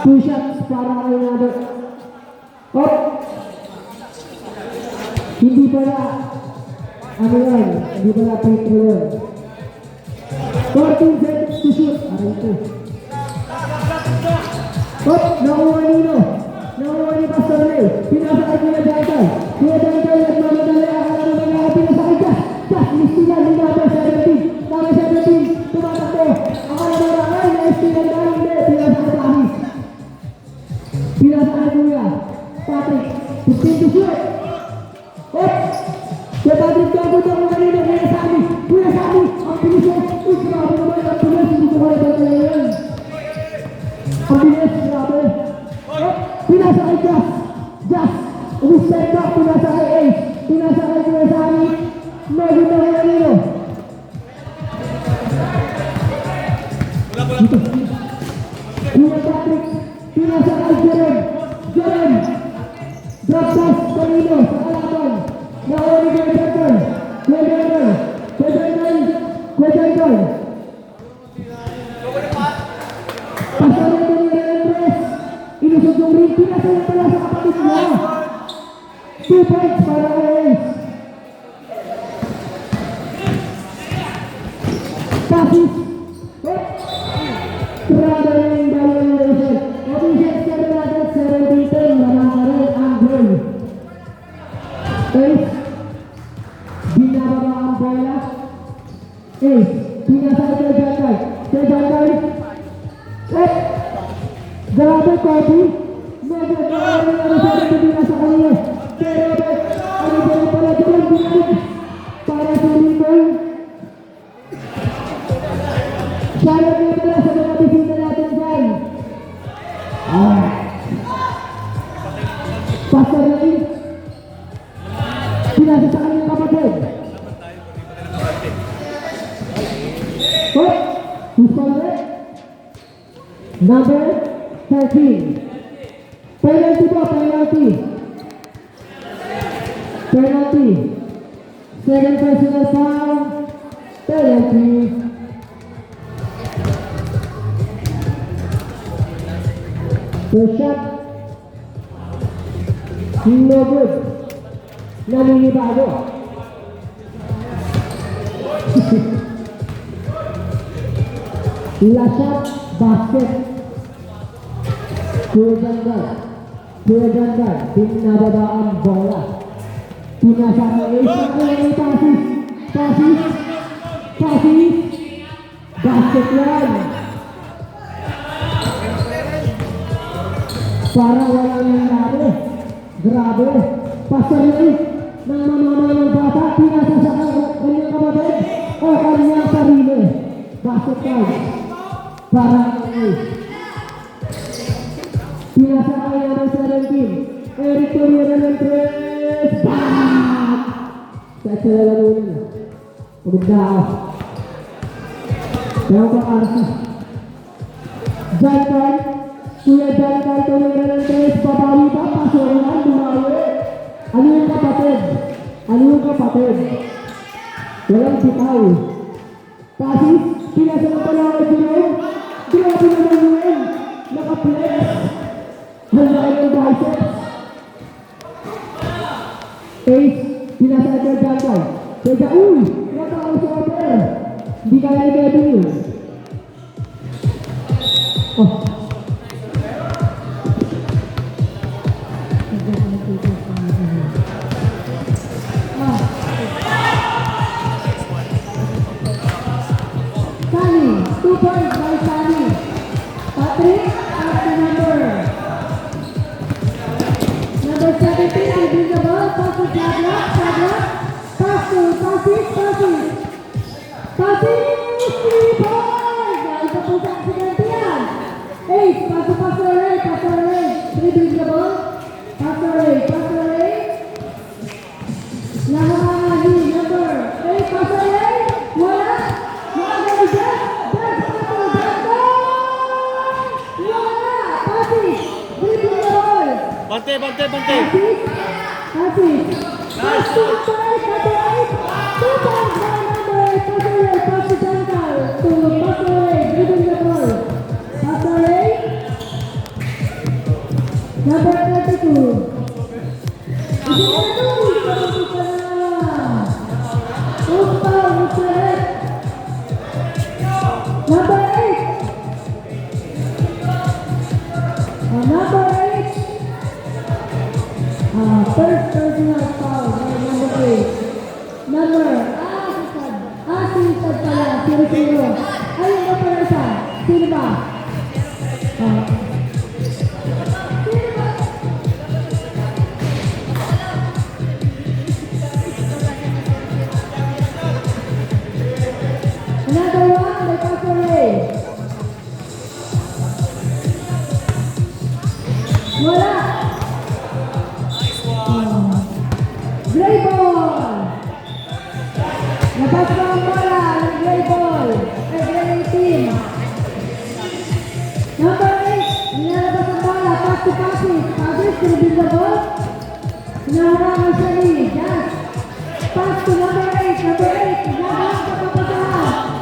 2 shots para kay number. Oh! Hindi pala, ano yan, hindi pala free throw yan. 14 seconds to shoot. Aray ko. Oh, nakuha ni Pastor Ray. Pinasa kay Kuya Dantay. Kuya Dantay, nagmamadali ako ng mga pinasa kay Jas. Listigan ni number 17. Number 17, tumatakbo. Ako na marangay, na-istigan na hindi. Pinasa kay Pahis. Pinasa kay Kuya Patrick. 15 to shoot. Oh! Kuya Patrick, kapot ako kanina. Kuya Sami, ang pinisok. Uy, grabe naman ang tulas. Hindi ko kaya Joy. Pasok ito ni Andres. Ilusog yung ring. Pinasaya pala sa kapatid niya. 2 points para Ace. Passes. Traveling violation. Official 7-10 Manakaran ang goal. Ace. Binababa ang bola. Ace. Pinasa ito Jangkay. Jangkay. Grabe Kobe. Medyo gawin ang sa ito binasa kanina. Pero ano ba yung pala ito ang binalik para sa Nicole. Shoutout nga pala sa mga bisita natin dyan. Pastor na rin. Pinasa sa kanyang kapatid. Who's calling? Number 13. Penalty po, penalty. Penalty. Second personal foul. Penalty. First shot. No good. Naninibago. Last shot. Basket. Kuya Jangkar. Binababa ang bola. Pinasa ang Ace. Passes. Basket yan. Para walang nangyari. Grabe. Pasarili ng mamama ng bata. Pinasa sa kanyang kapatid o kanyang sarili. Basket yan. Para ang Ace. Pinasa kaya ng 17. Eric Torriera ng 3. Back! Sa lang muna. Pagdao. Kaya pa Arsa. Jangkar. Kuya Jangkar Torriera ng 3. Papawi pa. Pasoran. Dumawi. Ano yung kapatid? Walang sitaw. Passes. Pinasa na pala ang Jerome. Grabe naman yun. Naka-flex. Hala yung biceps. Ace, pinasa ito ang Jangkar. Kaya, nakakaw sa order. Hindi kaya ni Kevin yun. Sunny, 2 points by Sunny. Patrick, at the number 17, I bring the ball, pass to Sadrak, pass to Passes, 3 points! Ito po sa aksidente yan. Ace, pass to Pastor Ray, dribbling the ball, Pastor Ray. Nahahali, number 8, Pastor Ray, wala, nakagawin dyan, wala, Passes, dribbling the ball. Bante. Pass to Pastor Ray, 2 points by number 8, Pastor Ray, pass to Jangkar, to Pastor Ray, dribbling the ball, Pastor Ray, number 32. Number 8. First personal foul by number 8. Asisad pala, 0-0. Ayun ba pala siya? Sino ba? Another one by Pastor Ray. Wala. Gray ball. Nabas na ang bola ng gray ball. Gray team. Number 8. Nilalabas ang bola. Pass to Passes. Passes to the ball. Naharangan siya ni Jazz. Pass to number 8. Number 8. Nagahan sa papasahan.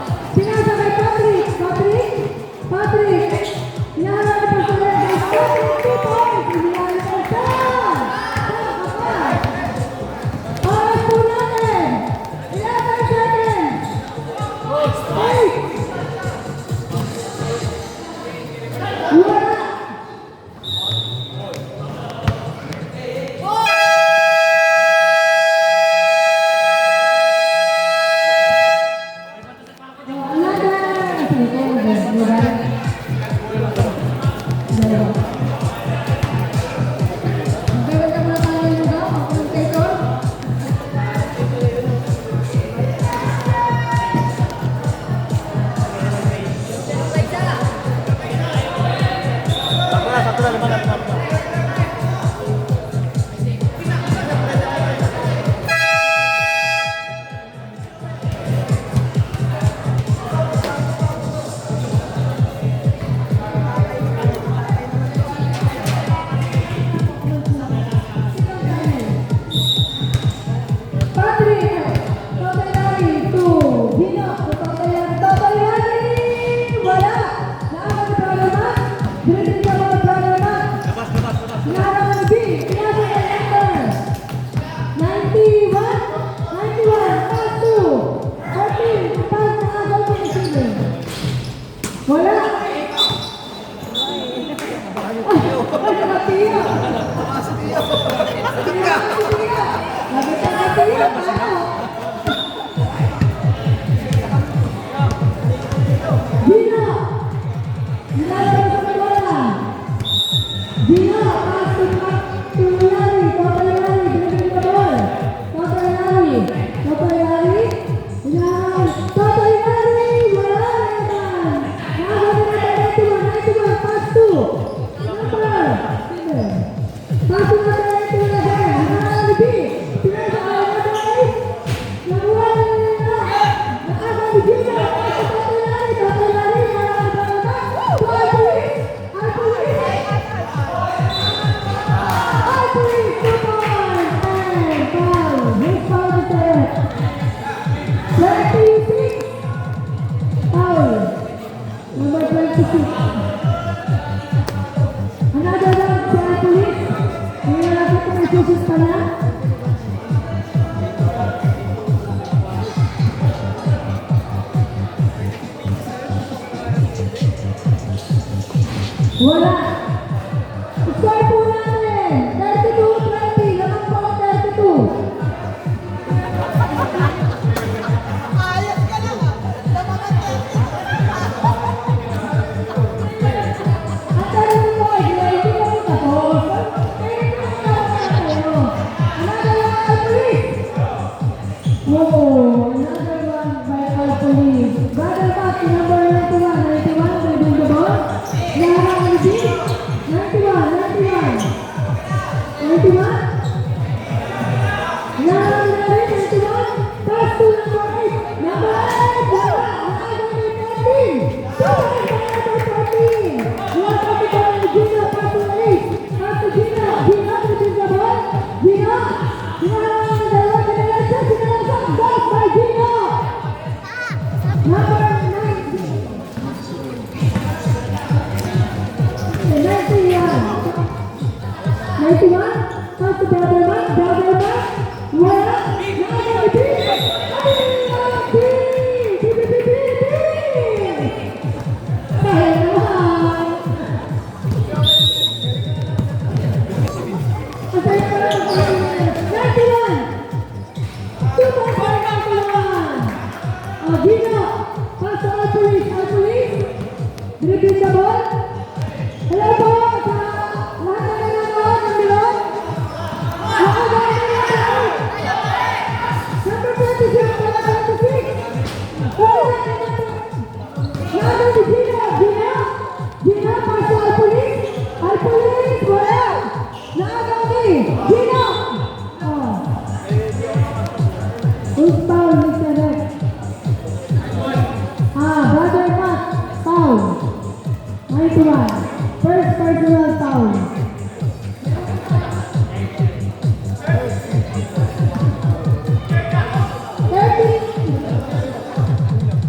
Wala. Score po natin. 32-20. Laman po ang 32. At tanong po, hindi kami tapos. Kaya tayo. Another one, please. Whoa, another one by our police. Brother Pat, number 91. 91, they bring the ball. Yara Albi, 91. 91. Yara Albi, 91. Pass to number 8. Number 8, Yara, number 13. Number 13. Yara Albi, Gino, pass to 8. Pass to Gino. Gino, they bring the ball. Gino. Yara Albi, Pass by Gino. Number 91. Pass to Belderman. Belderman. Wala. Number 3. Gino, pass to our police. Dribbling the ball. Hello po sa lahat na nanonood ng bilog. Number 26, number 26. Number si Gino. Gino, pass to our police. Our police, wala. Nakagabi. Gino. Who's foul, Mr. Rex? Brother Pat, foul. 91. First personal foul.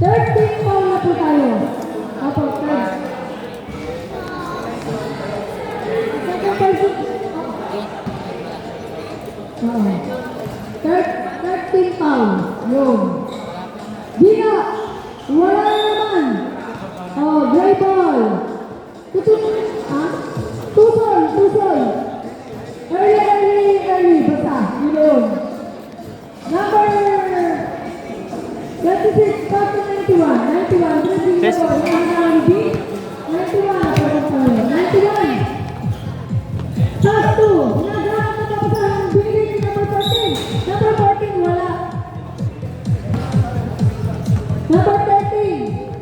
13 foul na po tayo. Apo, third. Second person. 13 foul. Yun. Gino, wala na naman. Gray ball. Tusol. Early. Basta. Yun. Number 26, pass to 91. 91, Test. 91. 91. Pass to. Nagawa na tapos ang binigay ni number 14. Number 14, wala. Number 13.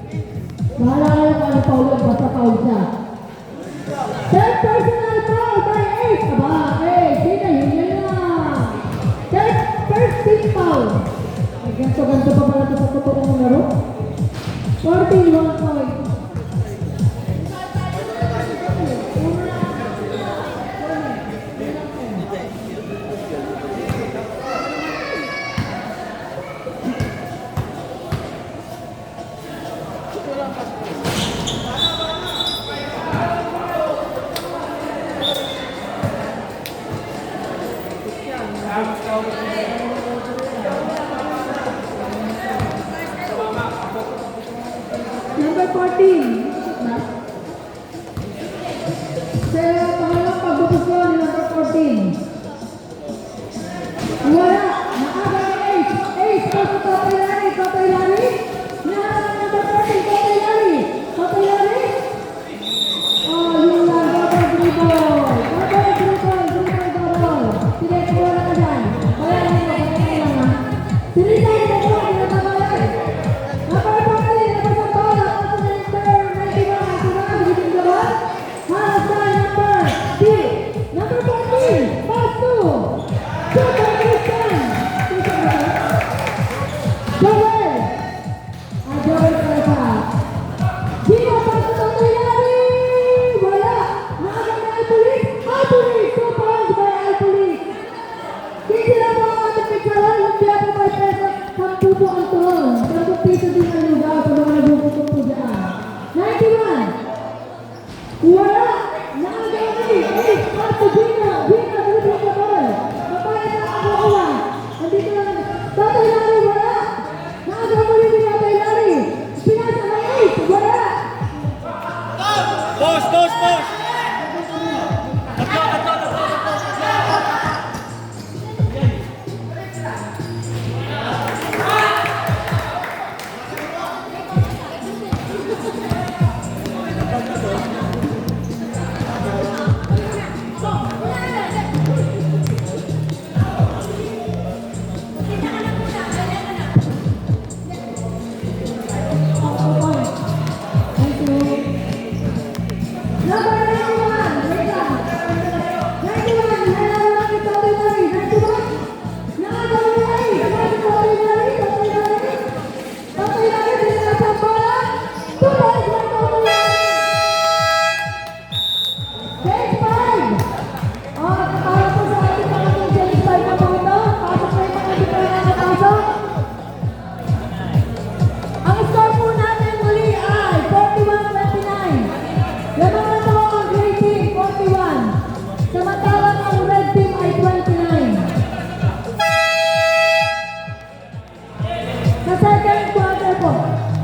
Bahala kayo kung ano foul yan, basta foul siya. Third personal foul by 8. Aba, 8. Sino yun na? First team foul. Ay, ganito pa pala ito sa totoong laro. 14, 1 point. Number 14. Sa pangalang pagbutos ko ni number 14. Wala. Naaga ni Ace. Ace, paso Totoy Lari. Naaga number 14, Totoy Lari. Yun lang. Double dribble. Sige, wala ka dyan. Wala lang ha. Sinita yung po, pinatabayan. Number 14, number 14, number 19.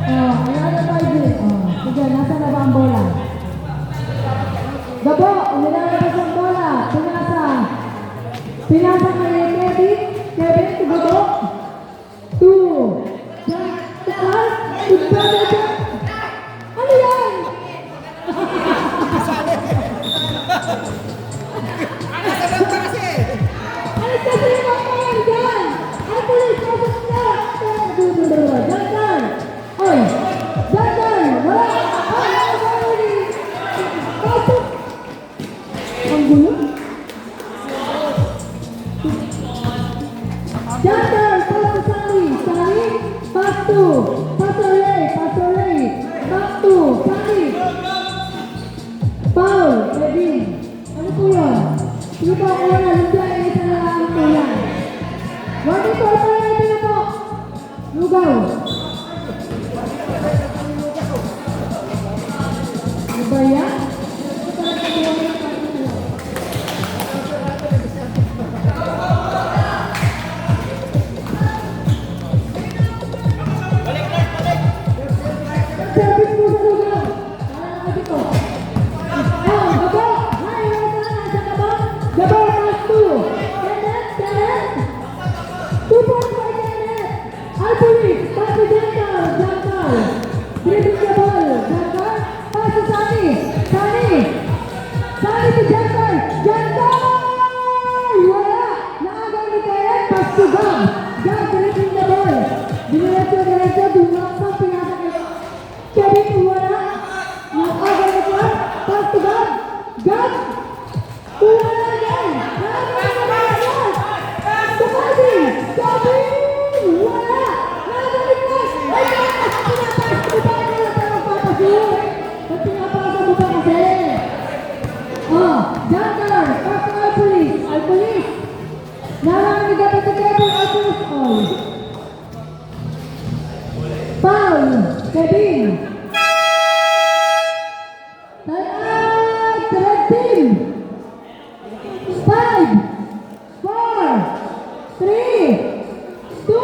Ayan na 5 minutes. Sige, nasa na ba ang bola? Gabo, nilalabas ang bola. Pinasa. Pinasa kay Kevin. Kevin, to Gabo. 2. Yan. Takas. Tugbada dyan. Ano yan? Alis kasi yung mga yan dyan. Ay, pulis, pasok na. Jantan. Oy, Jantan. Wala. Ay, pasok. Ang gulo. Jantan, pasok Sari. Sari, pass to. Pasole, Pasole. Back to, Sari. Paul, Kevin. Ano po yun? Sige po, kuha na. Lumpia, isa na lang po yan. Wagi po, para natin na po. Lugaw. Ano ba yan? Service po sa lugaw. Para naman dito. Oh, Gabo! Hi, wala ka na. Sa Gabo? Gabo, pass to. Kenneth, Kenneth. 2 points for Kenneth. Alpulis, pass to Jantar. Jantar. Dribbling the ball. Jantar. Pass to Sani. Sani. Sani to Jantar. Jantar! Wala. Naagaw ni Kenneth. Pass to Gab. Gab, dribbling the ball. Diretso. Dumaksak. Pinasa kay Kevin, wala. Naagaw ni Gab. Pass to Gab. Gab. Wala again. Naagaw ni Gab. Kapati. Gabi. Wala. Naagaw ni Gab. Ay, pinapasa mo ba? Wala tayong papasyo. Ba't pinapasa mo ba kasi? Oh, Jantar. Pass to Alpulis. Alpulis. Naagaw ni Gab at Kevin. Alpulis. Oh. Paul. Kevin. Red team. 5, 4, 3, 2,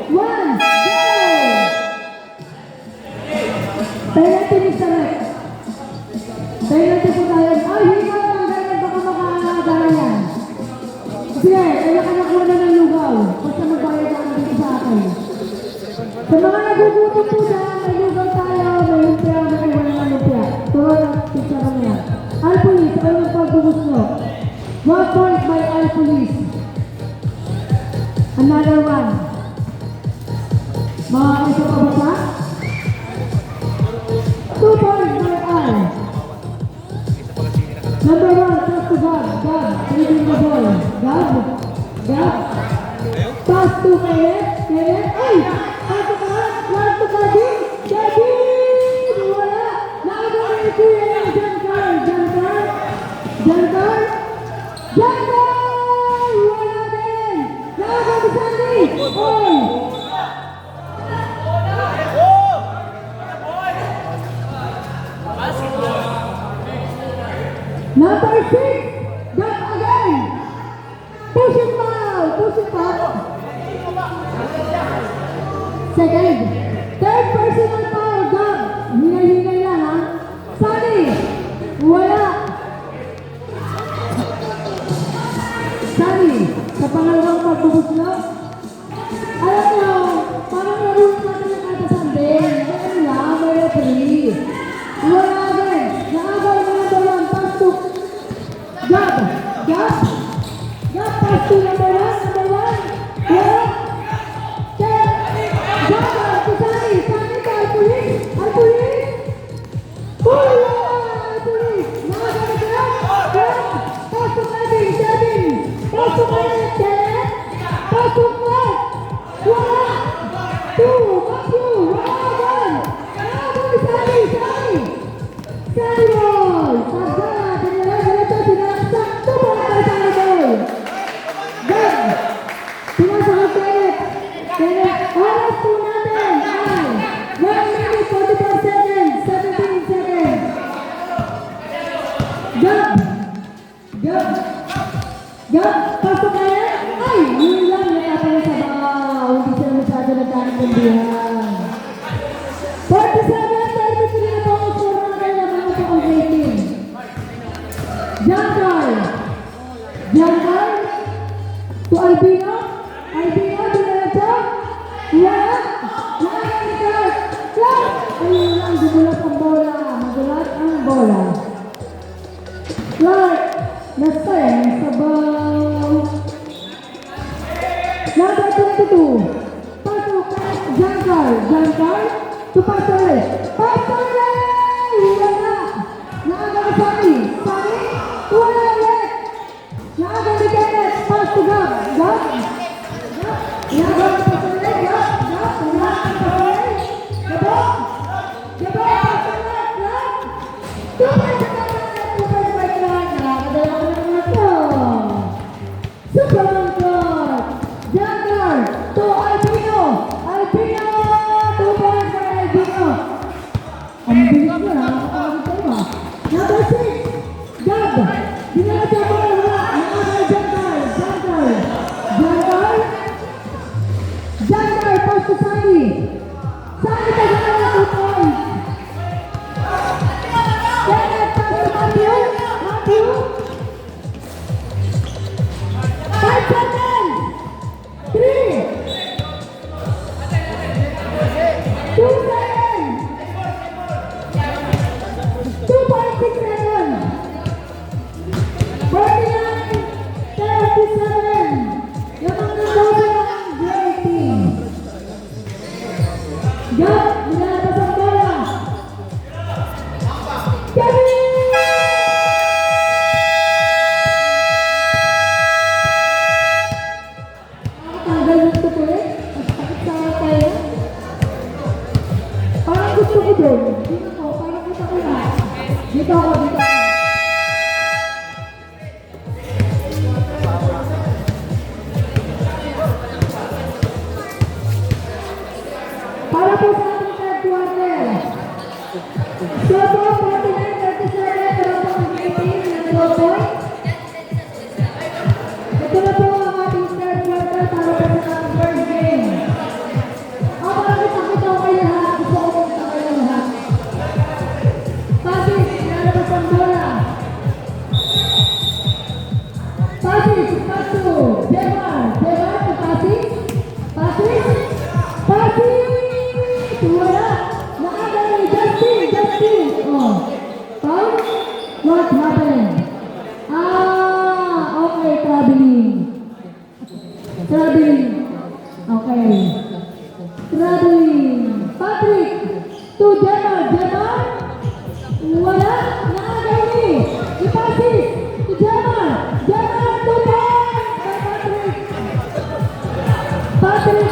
1, go! Penalty ni Sarek. Penalty po tayo. Ay, hindi ka naman ganyan. Baka makakagana yan. Sige, kaya ka nakuha na ng lugaw. Basta magbayad ka dito sa akin. Sa mga nagugutom po dyan, may lugaw tayo, may lumpia, may wala ng lumpia. Turo lang, pizza kami yan. Alpulis, ano ang pagbubus nyo? 1 point by Alpulis. Another one. Mga isa pa ba siya? 2 points by Al. Number 1, pass to Gab. Gab, leading the ball. Gab. Pass to Kenneth. Ay! Pass to Gab. Pass to Kevin. Kevin! Wala. Naagaw ni Kuya. Jantar. Wala din. Naagaw ni Sandy. Oy! Number 6, Gab again. Push it foul. Second. Third personal foul, Gab. Hinay-hinay lang, ha? Sunny. Wala. Sunny, sa pangalawang pagbubus nyo, alam nyo, parang naroon natin yung kata sandin. Ganyan lang, may referee. Wala din. Naagaw na number 1, pass to Gab, pass to number 1. Wala. Gab, to Sunny to Alpulis. Wala, Alpulis. Naagaw na sila. Pass to Kevin. Pass to Kenneth. Pass to Fred. Wala. 2, Matthew. Wala again. Naagaw ni Sunny. Sunny ball. Pagka, pinalagay ito, pinalaksak. 2 points by Sunny. Jungle. Jungle. To Albino. Albino, diretso. Wala. Clark. Clark. Ayun lang, gumulat ang bola. Magulat ang bola. Clark. Nasa yan, sabaw. Number 22. Pasok kay Jungle. Jungle. To Pastor. Pastor! Wala. Naaga ka Sani. Sani. Wala ulit. Naaga ni Kenneth. Pass to Gab. Gab. Gab. Naaga ka Pastor. Gab. Gab. Wala ka Pastor. Gabo. Gabo. Pastor. Gab. Super fight lang. Nakakadala ko ng mga to. Super Court. Jungle. To Albino. Albino. 2 points for Albino. Ang bilis ko, nakakapagod tayo ah. Number 6, Gab. Dinala mo na wala. Nakakay Jungle. Jungle. Jungle. Jungle, pass to Sunny. Sunny, tagala 2 points. Kenneth, pass to Matthew. Matthew. 5 seconds. 3. 2 seconds. 2.6 seconds. 49, 37. Lamang ng bola ng Gray Team. Gab, nilalabas ang bola. Kevin! Nakatanggal ng tutuloy. At sakit sa tayo. Parang gusto ko doon. Dito ko, parang kita ko na. Dito ako, dito ako. Para po sa ating third quarter. So po, 49-37, pero po ang game ng 12 points. Ito na po ang ating third quarter para po sa ating first game. Parang kita ko kayo lahat. Gusto ko kita kayo lahat. Pasig, nilalabas ang bola. Pasig, pass to Demar. Demar to Pasig. Pasig. Pasig. Wala. Naaga ni Justin. Justin. Oh. Foul? What happened? Okay. Traveling. Traveling. Okay. Traveling. Patrick. To Demar. Demar. Wala. Naagaw ni. Ipasis. To Demar. Demar. 2 points. By Patrick. Patrick.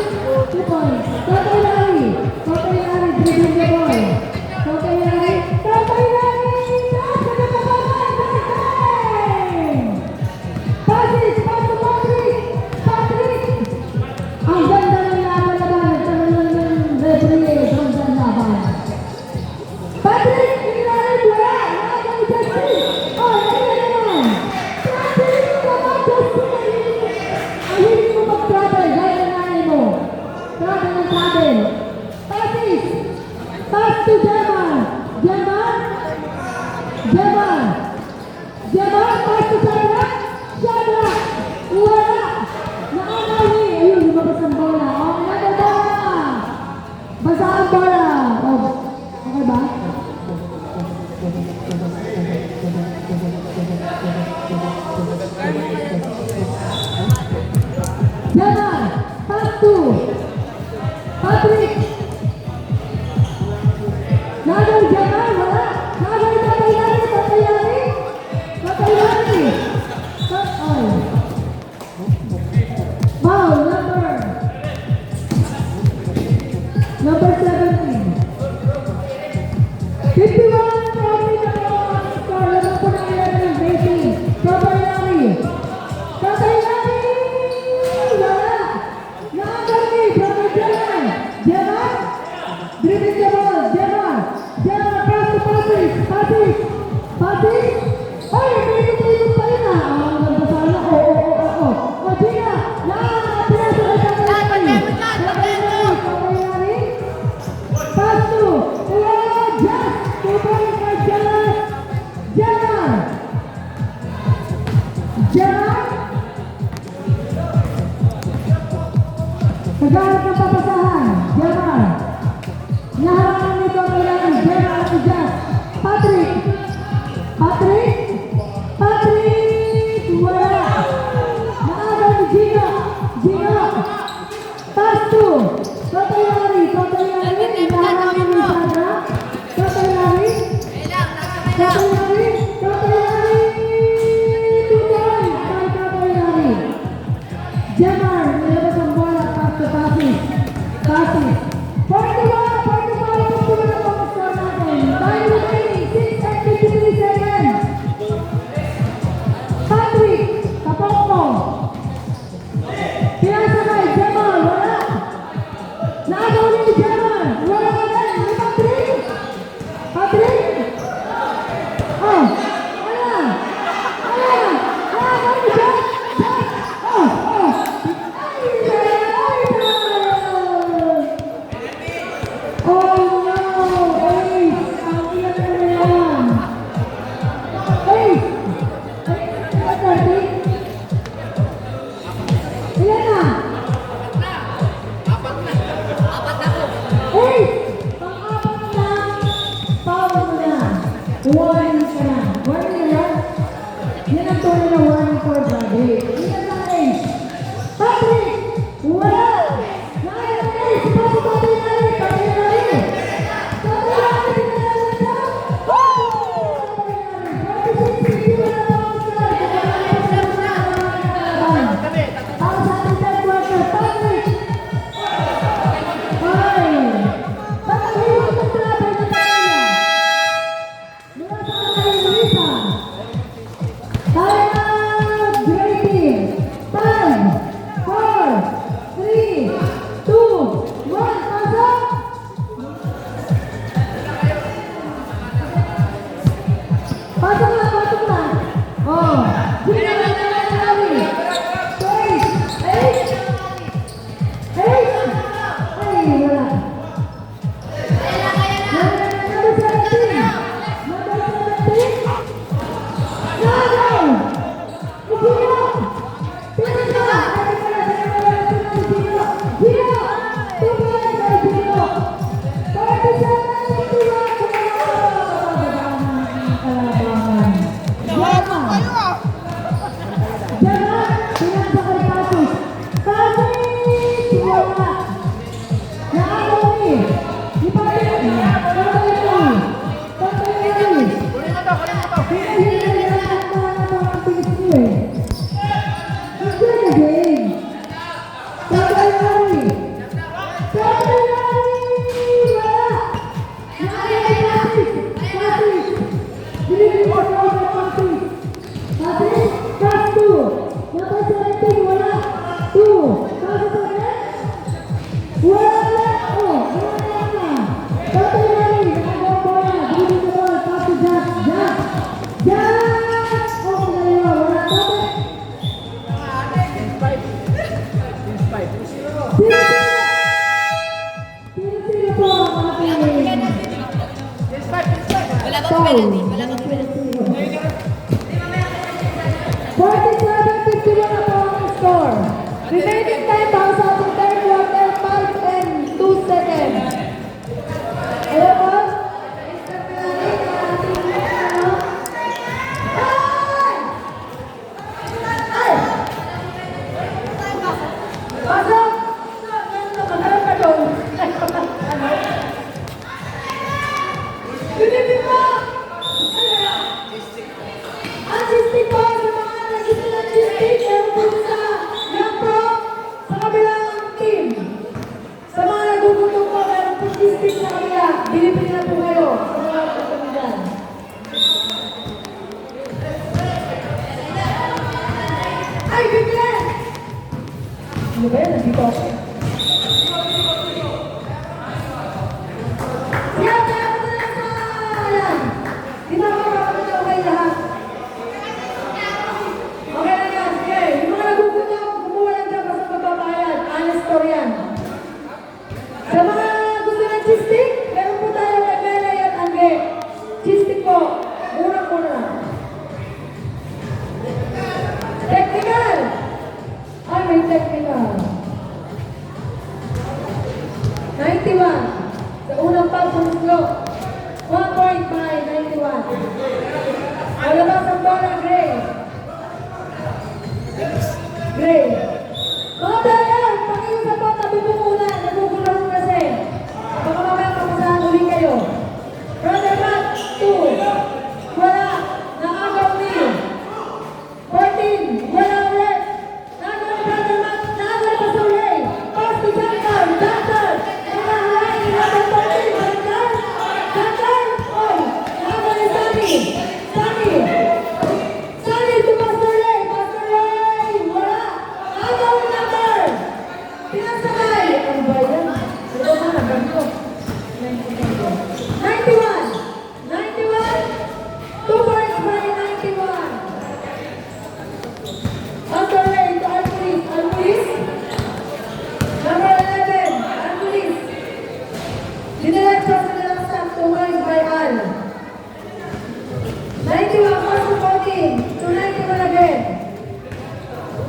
2 points. Totay Larry. Totay Larry. Dribbling the ball. Totay Larry. Totay Larry. Taas ka na kabagan. Pasis. Pass to Patrick. Patrick. Ang ganda ng laban. Nagtanong ng referee. Ang ganda ng laban. Patrick, ilalim wala. Nakaka ni Justin. Oh, ayun naman. Patrick, naman Justin. Ang hiling mo mag-travel. Gaya ng nanay mo. Travel ng travel. Patrick. Pass to Gemma. Gemma. Gemma. Gemma, pass to Shadrach. Shadrach. Wala. Naakaw ni. Ayun, lumabas ang bola. Oh, another bola. Basa ang bola. Oh, okay ba? Gemma, pass to Patrick. Nagal Gemma, wala. Nagal Tatayari. Foul, number 17. 51 trophy na po ang score. Lamang po ng 11 ng Beijing. Tatayari. Wala. Nagal ni Brother Gemma. Gemma. Dribbling the ball. Gemma. Pass to Patrick. Patrick. Ay, may pa rin ah. Ang ganda sana. O, Gina. Pinasa na Tatayari. Tatayari. Pass to. Just. 2 points for Gemma. Toto Larry, Gemma at Jazz. Patrick! Patrick! Patrick! Wala! Naaga ni Gino! Gino! Pass to! Toto Larry! Toto Larry! Inaharap ni Sandra! Toto Larry! Toto Larry! Toto Larry! Tutoy! Kay Toto Larry! Gemma! Nilabas ang bola. Pass to passes. Passes. 41! 45! 51 na po ang score natin. Time remaining. 6 and 53 seconds. Patrick! Tapos mo. Pinasakay. Gemma! Wala. Naagaw ni Gemma! Wala ka din. Ni Patrick! Patrick! Oh! Wala! Wala! Naagaw ni Gemma! Oh! Oh! Ay! Oh no! Ay! Ang ilan na yan! Ay! Ay! Patrick! Ilan na? Ay! Pang-apat na! Power mo na! Warning ka na! Warning na yan? Yan ang tunay na warning for Bradley. Ilan na Ace? Patrick! Wala! Naya na Ace! Paso Patrick na rin! Patrick na rin! Patrick na rin! Pinalaman na! Patrick na rin! 46, 51 na po ang score. Para sa ating third quarter, Patrick! Ay! Pagkahiwag ng travel na tayo! Mula sa kay Luisa! Time out! Great team! 5, 4, 3, 2, 1, pasok! Pasok na, pasok na! Oh! Gina na Larry! 8! 8! Ay, wala! Number 17! Number 17! Nagaw! Gino! Pinasa! Ay, wala si Gino! Gino! Tumalan kay Gino! 47, 51! Kalabangan! Gemma! Gemma! Pinasa kay Pasus! Pasus! Wala! Naagaw ni! Di pa rin! Tatay ni! Tatay ni! Pinahihintay na ang mga pinis niyo eh. Enjoy the game! Tatay Larry! Tatay Larry! Wala! Naagaw ni Patrick! Patrick! Binibig mo sa mga Patrick! Patrick! Pass 2! Number 17! Wala! 2! Pass sa akin! Wala! Oh! Wala na! Tatay Larry! Nagawa ko na! Binibig mo sa pass to Jack! Jack! Jack! Oh! Wala! Wala! Tatay! Sino po ang ating Wala bang penalty? Wala bang penalty? 47-51 na po ang score. Remaining time para sa ating third quarter, 5 and 2 seconds. Alam mo? Ay! Ay! Pasok! Ano ka doon? Binibig mo! Ang sistik po sa mga nag-isa ng sistik, meron po sa young pro sa kabilang team. Sa mga nagugutom po, meron po sistik sa kabila. Bilipin na po kayo sa mga pagkamilan. Ay, bigyan! Ano ba yan? Nandito ako. Yan, kaya ko na sa yan. Tinakarapan nyo kayo lahat. Okay na yan, sige. Yung mga nagugutom, kumuha lang dyan basta magbabayad. Honest story yan. Sa mga gusto ng cheese stick, meron po tayo kay Melay at Angge. Cheese stick po, murang-mura lang. Technical! Ay, may technical. 91. Sa unang pag-punslot. 1 point by 91. Palabas ang bola, Gray. Gray. Mga player, pakiusap po, tabi po muna. Nagugulo mo kasi. Baka mamaya kamusahan ulit kayo. Brother Matt, 2. Wala. Nakagaw ni. 14. Wala ulit. Nagaw ni Brother Matt. Nagaw ni Pasulay. Pass to Jantar. Jantar. Nakahalay ni Brother 14. Jantar. Jantar. Oy. Nagaw ni Sunny. Sunny. Sunny to Pasulay. Pasulay. Wala. Nagaw ni Jantar. Pinasakay. Ano ba yan? Ito na, ganito. 91. 91. 2 points by 91. Pasulay to Alpulis. Alpulis. Number 11. Alpulis. Diniretso sa nilang staff. 2 points by Al. 91 pass to 14. To 91 again.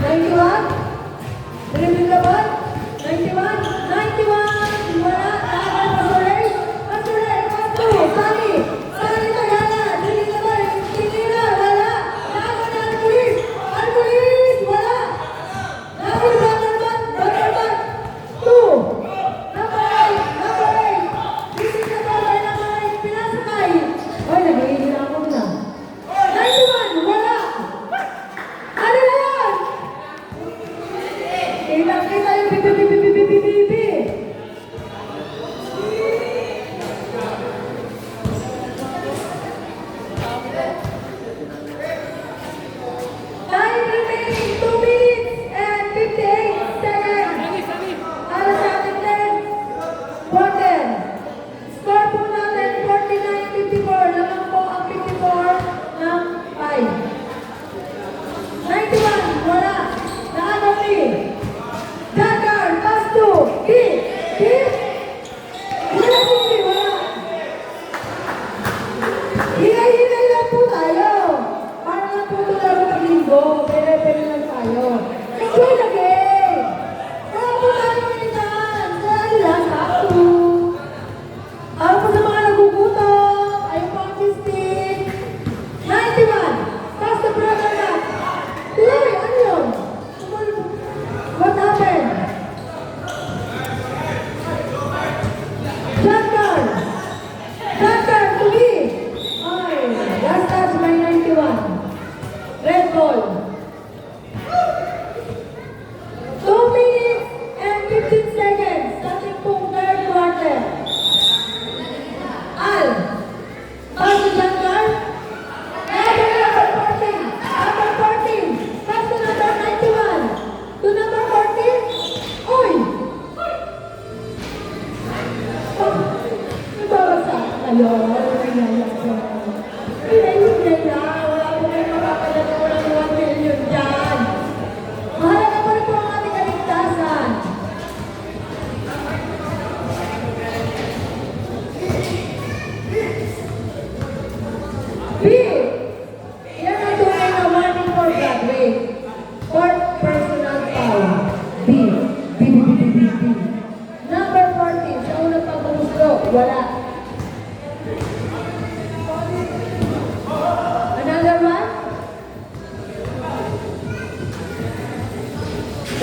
91. Dribbling the ball. 91. 91. Wala. Nakakal Pasulay. Pasulay. Pass to Sunny. Sunny Tagala. Dribbling the ball. Tinira. Wala. Nakakal na Alpulis. Alpulis. Wala. Nakakal ni Butterman. Butterman. 2. Number 8. Number 8. Dribbling the ball by number 8. Pinasakay. Ay, nag-iinakot na. 91. Wala. Ano na yan? Kita yung pipi. Time remaining 2 minutes and 58 seconds. Alas sa ating 10. Quarter. Score po natin 49-54. Lamang po ang 54 ng 5. 91. Wala. Nakagaw ni. Jantar. Pass to. Hit. Hit. Wala po ni. Wala. Hingay-hingay lang po tayo. Para lang po ito laro ng linggo. Pere-pere lang tayo. Enjoy the game. Wala po tayo manitan. Saan lang sakto. Ayaw po sa mga nagugutom. Ayaw po ang fisting. 91. Pass to Brother Matt. Uy, ano yun? What happened? Jantar. Jantar to me. Ay, last touch by 91. Red ball. 2 minutes and 15 seconds. Starting pong third quarter. Al. Pass to Jantar. Number 14. Number 14. Pass to number 91. To number 14. Uy! Oh, nababasa kayo. Hinay-hinay na. Wala po kayo makapalat na walang 1 million dyan. Mahalaga pa rin po ang ating kaligtasan. B. Yan ang tunay na warning for graduate. Fourth personal foul. B. B. Number 14. Sa unang pagbumuslo. Wala. Another one?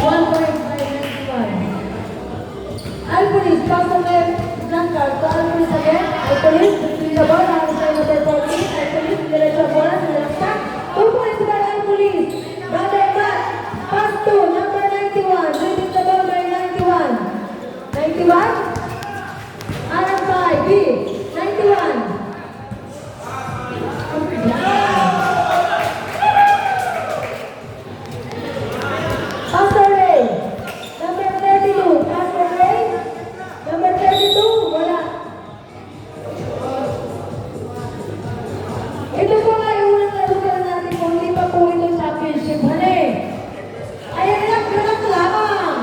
1 point by 91. Alpulis. Pass on left. Jantar. To Alpulis again. Alpulis. Between the ball. Harus by number 14. Alpulis. Diretso bola. Sa laksak. 2 points by Alpulis. Brother Matt. Pass to number 91. Dribbling the ball by 91. 91. Alam by B. 91. Pastor Ray. Number 32. Pastor Ray. Number 32. Wala. Ito po nga yung unang laro ka natin kung hindi pa po ito championship. Hali. Ayan lang, relax lamang.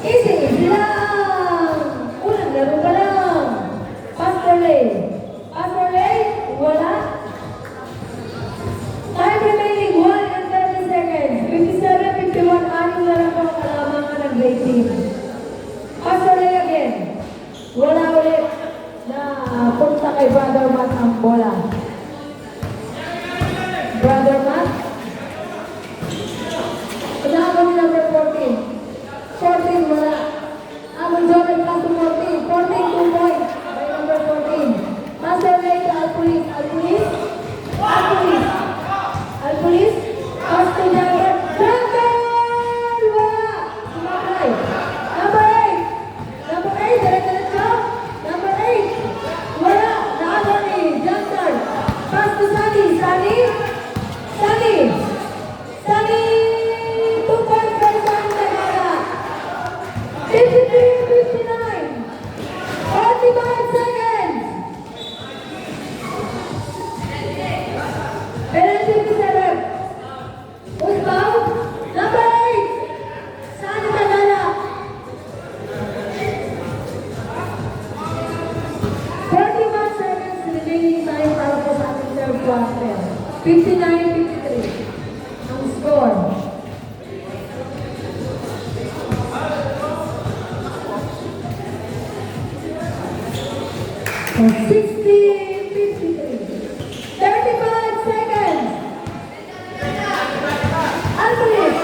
Easy lang. Unang laro pa lang. Brother Matt ang bola. Brother Matt. Unahan ko ni number 14. 14 wala. Amon Jordan plus 14. 14 2 points by number 14. Master Ray to Alpulis. Alpulis. Alpulis. Alpulis. Pass to Jagger. Jagger! Wala. Sumabay. Number 8. Number 8. Diretso. Number 8. Wala. Nakaso ni Jagger. Pass to Sunny. Sunny. Sunny. Sunny. 2 points by Sunny Tagala. 53-59. 45 seconds. Penalty to Sarap. Who's foul? Number 8. Sunny Tagala. 41 seconds remaining time para po sa ating third quarter. 59-53. Ang score. For 60-53. 35 seconds. Alvarez.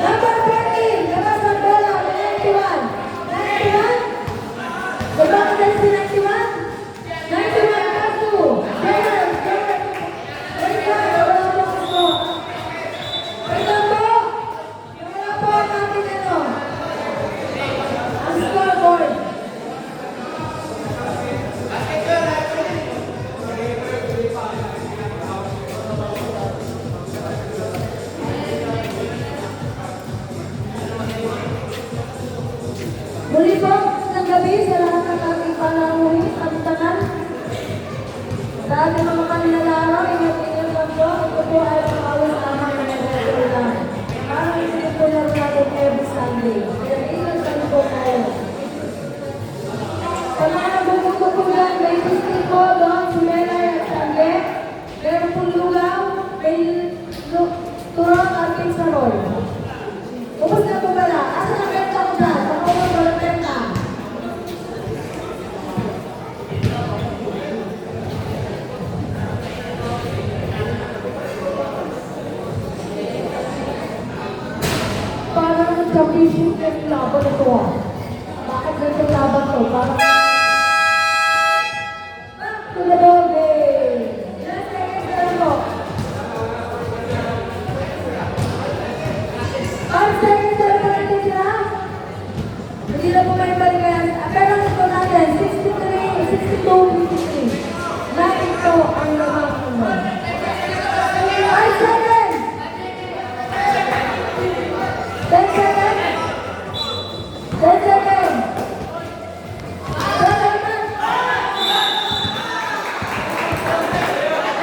Number 13, labas ang bola, 91. 91? Labas ang 91? 91 kaso. Jagan, jagan. Wait lang po kaso. Wait lang po. Wala po natin ano. Ang scoreboard. Muli po ng gabi sa lahat ng ating pananguhi at tanan. Sa ating mga kanilalaro, ingat-ingat lang po. Ito po ay pang-awas tama ng nagkakalilan. Parang ito po na natin every Sunday. Kaya ingat lang po tayo. Sa mga nagbubukulan, may pistil po doon, si Melay at Sande. Meron pong lugaw, may turong at may saroy. Ubus na po pala. Asa na benta ko dyan? Pakawag ko na benta. Parang nag-championship yung laban na to. Bakit ganito laban to? Parang... Back to the ball game. Last seconds na lang po. 5 seconds na lang natin sila. Hindi na po may balikan. Pero ito natin, 63, 62, 53. Na ito ang lamang mo. 5 seconds! 10 seconds! 10 seconds!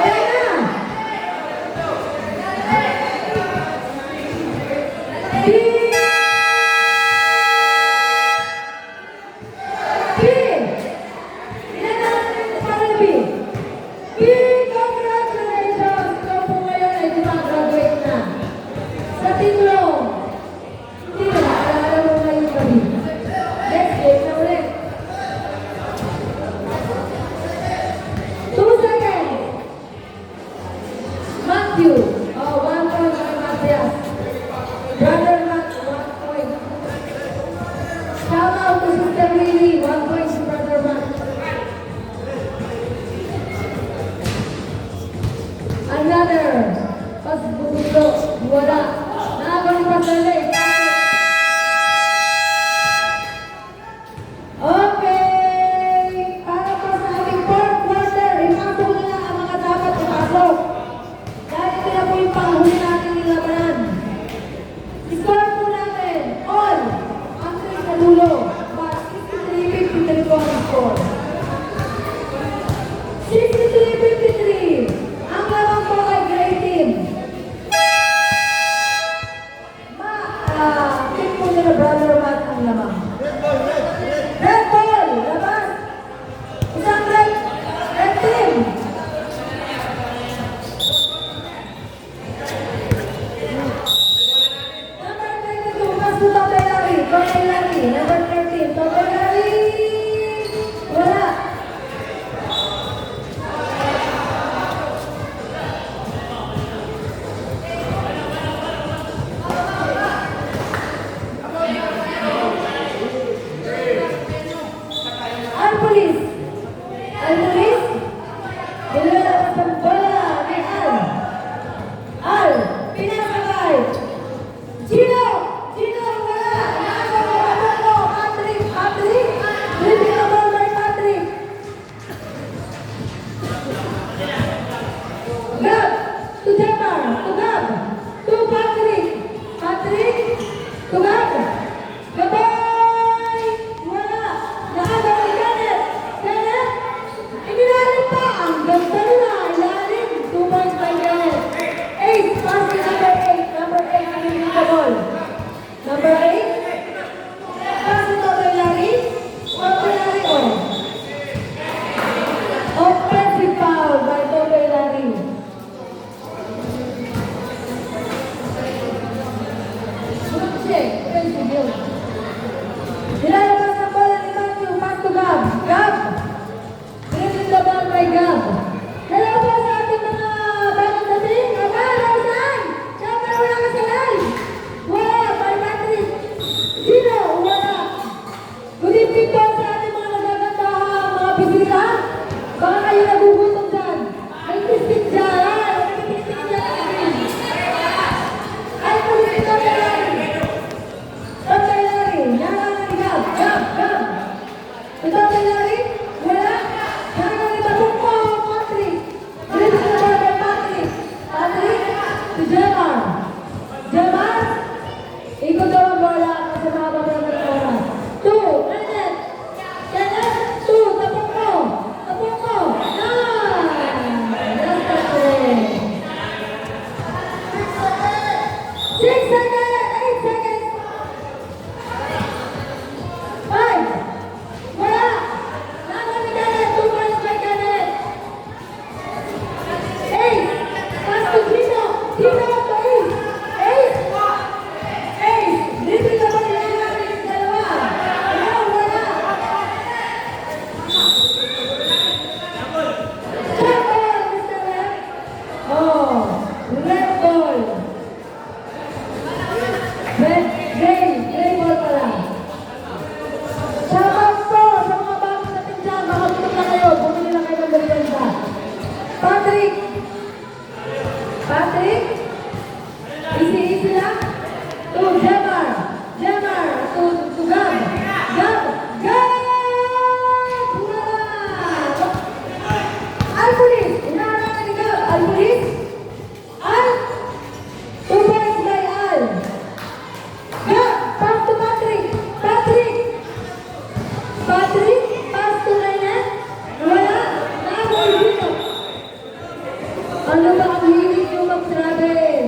Ayan na! Congratulations! Ikaw po ngayon ay gumagraduate na. Sa tinlong. Hindi na, alala mo ngayong gabi. Next game na ulit. 2 seconds. Matthew. Oh, 1 point kay Matias. Brother Matt, 1 point. Shout out to Sister Lily, 1 point si Brother Matt. Another. Pas bubuto. Wala. Nakakawin pa sa ulit. Okay. Para pa sa ating fourth quarter, ipasok nila ang mga dapat ipasok. Dahil ito na po yung panghuli natin nilabanan. Score po natin. All. Ang 3 sa dulo. But 63-53 po ang score. 63-53. Ang lamang po ay Gray Team. Number 13. Total Larry. Wala. Alpolis. Alpolis. Nilalabas ang bola ni Al. Al. Pinasakay. Gino. Gino. Wala. Nakagawa. Patrick. Patrick. Living the ball by Patrick. Gab. To Jamar. To Gab. To Patrick. Patrick. To Gab. Gabay. Wala. Nakagawa ni Kenneth. Kenneth. Inilalim pa. Ang ganda nila. Ilalim. 2 points by Kenneth. 8. Pass to number 8. Number 8. Living the ball. Number 8. Pass to Totoy Larry. Totoy Larry. Oh. Offensive foul by Totoy Larry. Check. Offensive yun. Nilalabas ng bola ni Matthew. Pass to Gab. Gab. Dribbling the ball by Gab. Hello po sa ating mga bagong dating. Aba, Rosan! Siyempre wala ka sa live. Wala. By Patrick. Gino. Wala. Good evening po sa ating mga nagagandahang mga bisita. Baka kayo nagugutom dyan. May biscuit dyan. May biscuit dyan. Ay, pulis ito na lang. Totoy Larry. Nakakang ni Gab. Gab. Gab. Totoy Larry. Wala. Nakakang ni Batungko. Patrick. Dribbling the ball by Patrick. Patrick. To Jamar. Jamar. Ikot daw ang bola kasi makababa ng oras. 2. Kenneth. Kenneth. 2. Tapok mo. Tapok mo. 9. Last touch. 6 seconds. 8 seconds. 5. Wala. Nakakang ni Kenneth. 2 points by Kenneth. 8. Pass to Gino. Gino to Ace. Ace. Ace. Dribbling the ball ni Larry. Dalawa. Wala. Wala. Check ball, Mr. Red. Oh. Red ball. Red. Gray. Gray ball pala. Shoutout po sa mga bagong natin dyan. Baka gutom na kayo. Bumili na kayo ng merienda. Patrick. Patrick. Easy lang. To Jamar. Jamar. To Gab. Gab. Gab! Wala! Alpolis. Inaarakan ni Gab. Alpolis. Al. 2 points by Al. Gab. Pass to Patrick. Patrick. Patrick. Pass to Reynan. Wala. Nakakang ni Gino. Ano ba ang hilig nyo mag-travel?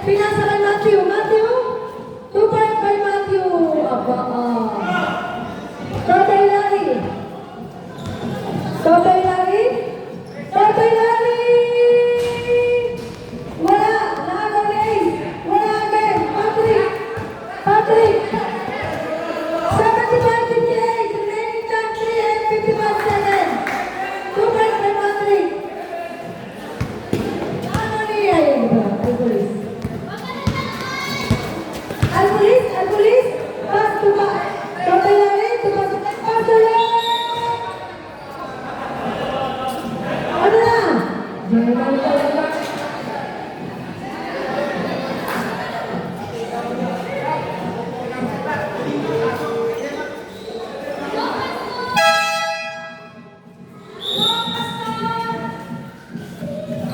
Pinasa kay Matthew. Matthew? 2 point kay Matthew. Aba, Totoy Larry. Totoy Larry? Totoy Larry! Wala! Naaga na ace! Wala again! Patrick! Patrick! 75-58! Remaining time 3 and 55 seconds! 2 points kay Patrick! Ano niya yun ba? Alpolis. Alpolis? Alpolis? Pass to ba? Totoy Larry? To pass to pass to Larry! Ano na? General talaga.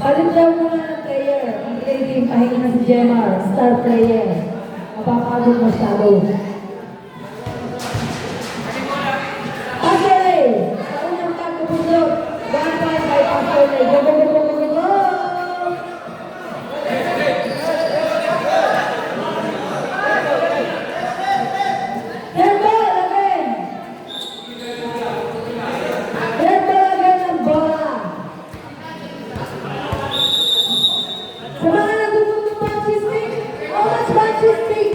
Palit daw muna ng player. Ang player pahinga na si Jemar, star player. Mapapagod masyado. Pasole! Sa unang pagpupundot, 1 point by Pasole. Go, go, go, go, go, go, go! Red ball again! Red ball again ng bola. Sa mga nagugulong punches stick, how much punches stick?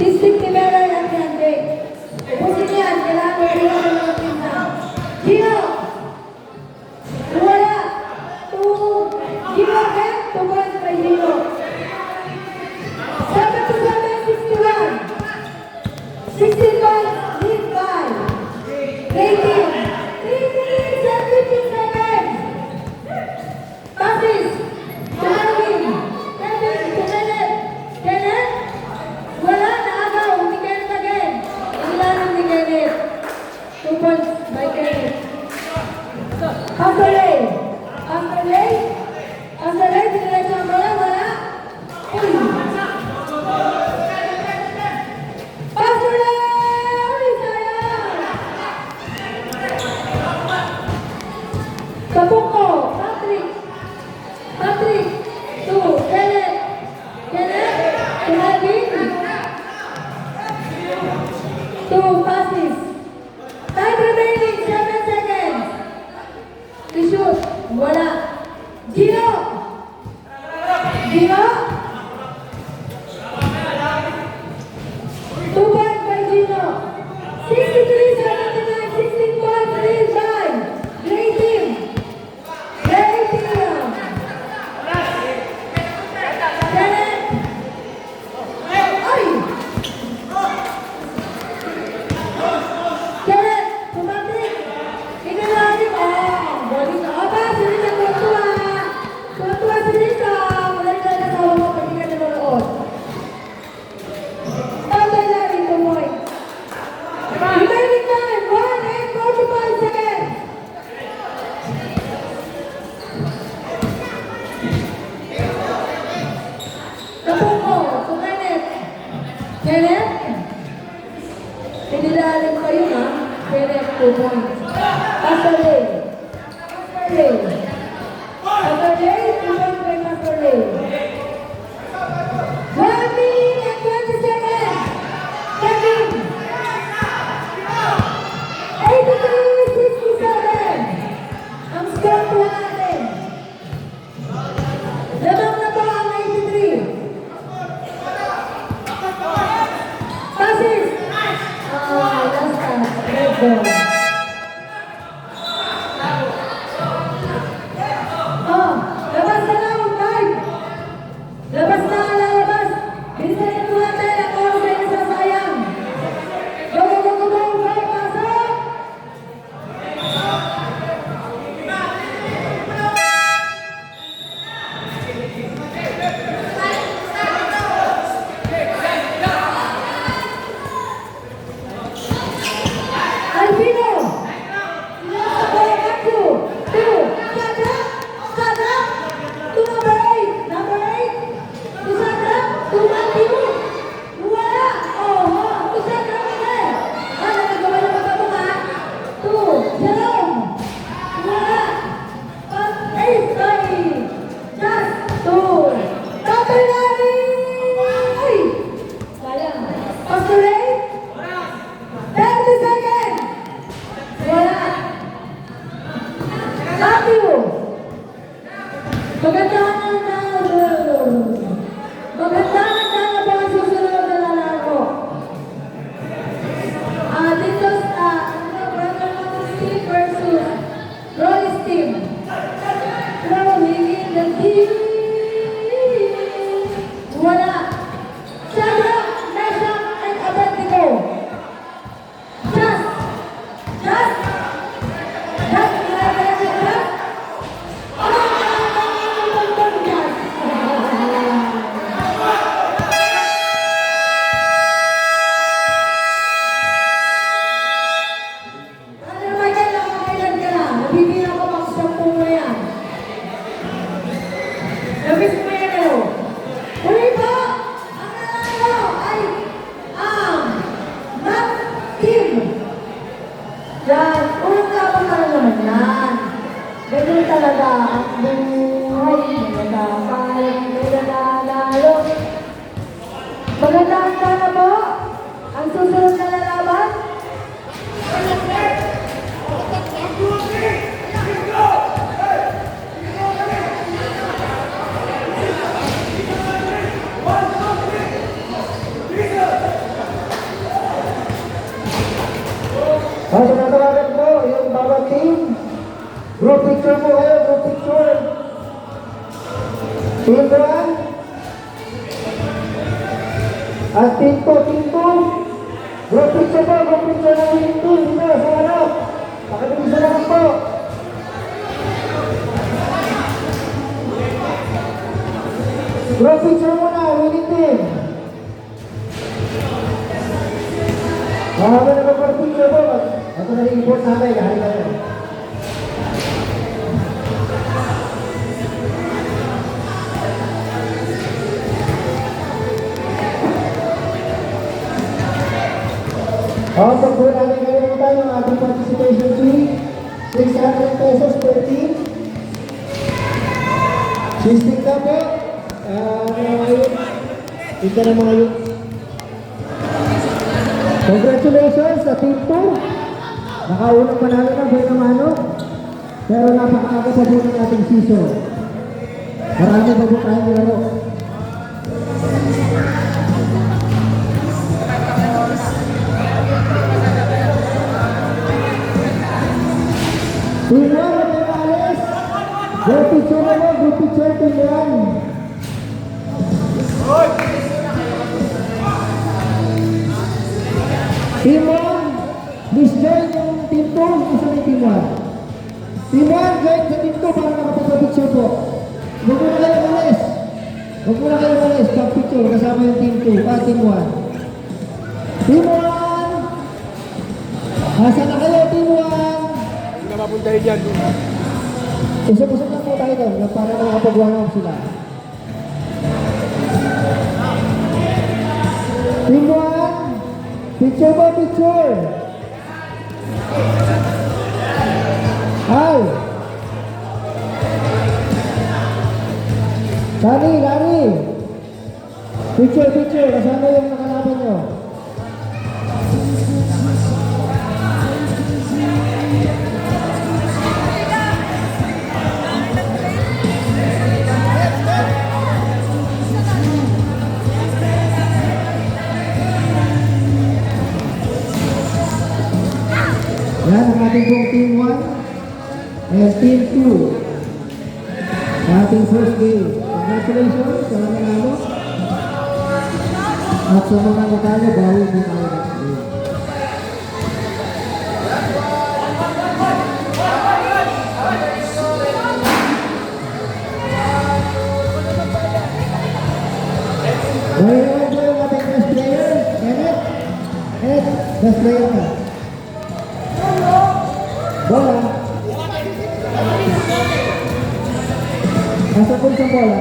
Stick ni Meron at Yandre. Upusin yan, kailangan mo rin ang mga pinsan. Gino! Wala! Gino again, 2 points by Gino. 7-7, 61. 16 points, lead by. Rating. 3 minutes and 15 seconds. Passes. To Melvin. Melvin to Kenneth. Kenneth. Wala, naagaw. Ni Kenneth again. Ilalim ni Kenneth. 2 points by Kenneth. Pasole. Pasole. Pasole. Diretso ang bola. Wala. Uy. Pasole. Uy, sayang. Kapuko. Patrick. Patrick. To Kenneth. Kenneth. To Melvin. Two passes. Time remaining, 7 seconds. To shoot. Wala. Gino. Gino. 2 points by Gino. 63-79, 16 points lead by Great Team. Great Team. Kenneth. Ay! Kenneth, tumatik. Inalalim. Balik na. Aba, si Rita tuwa-tuwa. Tuwa-tuwa si Rita. Wala na nasawa mo pag hindi ka nanonood. Tatay Larry, 2 points. Remaining time, 1 and 45 seconds. Kapungo, to Kenneth. Kenneth? Pinilalim kayo na. Kenneth, 2 points. Pasole. Pasole. Pasole, 2 points by Pasole. 1 minute and 20 seconds. Kevin. 83-67. Ang score po natin. Lamang na ba ang 83? Passes. Last pass. Red ball. Magandang na ba ang susunod na lalako? Dito sa Brother Steve versus Rolly Steve. Rolling in the deep. Wala. Shadrach, Meshach, and Abednego. Just. Yan, unang laban ka naman yan. Ganun talaga ang buhay. Nagkakay, nanalo. Magandaan ka na mo? Ang susunod na lalaban? Natawagan po yung bawat team. Group picture po kayo, group picture. Team 1. At team 2, team 2. Group picture po, group picture ng winning team. Dito, sa harap. Pakabilis na lang po. Group picture muna, winning team. Mahaba na group picture po. Ito na rin report namin, kahit kayo. Pag po namin kalimutan yung ating participation fee, 600 pesos per team. Sisting na po. Ito na mga yun. Congratulations sa team 2. Nakaunang panalo na buhay na mano. Pero napakaaga pa po ng ating season. Marami pa po tayong nilaro. Team 1, may maalis. Group picture na mo, group picture team 1. Team 1, please join yung team 2 kung saan yung team 1. Team 1, join sa team 2 para makapagpapicture po. Huwag mo na kayo umalis. Huwag mo na kayo umalis. Pag-picture kasama yung team 2, team 1. Team 1! Asa na kayo, team 1? Hindi na mapunta yun dyan. Usap-usap lang po tayo doon para makapag-one-off sila. Team 1! Picture po, picture! Hi! Lari! Picture! Kasama yung nakalaban nyo. Yan ang ating pong team 1 and team 2 sa ating first game. Congratulations sa mga nanalo. At sa mga natalo, bawi din tayo next game. Dahil naman po yung ating best player, Kenneth. Best player ka. Bola. Nasa po isang bola.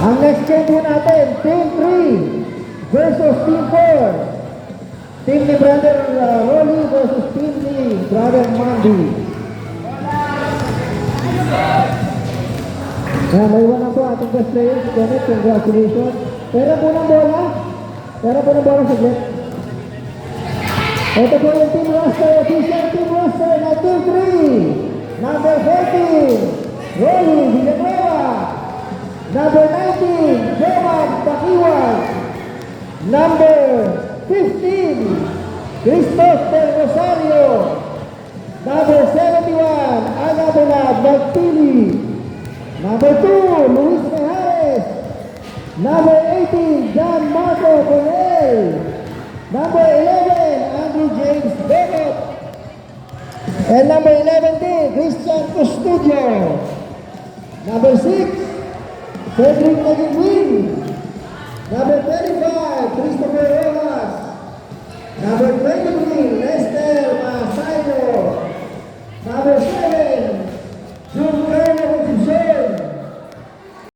Ang next game po natin, Team 3 versus Team 4. Team ni Brother Rolly versus Team ni Brother Mandy. Kaya may iwan na po ating best player, si Kenneth. Congratulations. Pera po ng bola. Saglit. Ito po yung team roster, official team roster na 2-3. Number 14, Rolly Villanueva. Number 19, Joab Takiwan. Number 15, Christos Del Rosario. Number 71, Ana Bonad Magpili. Number 2, Luis Mejares. Number 18, John Marco Cornel. Number 11, Andrew James Bennett. And number 11 Christian Custodio. Number 6, Cedric Nagingwin.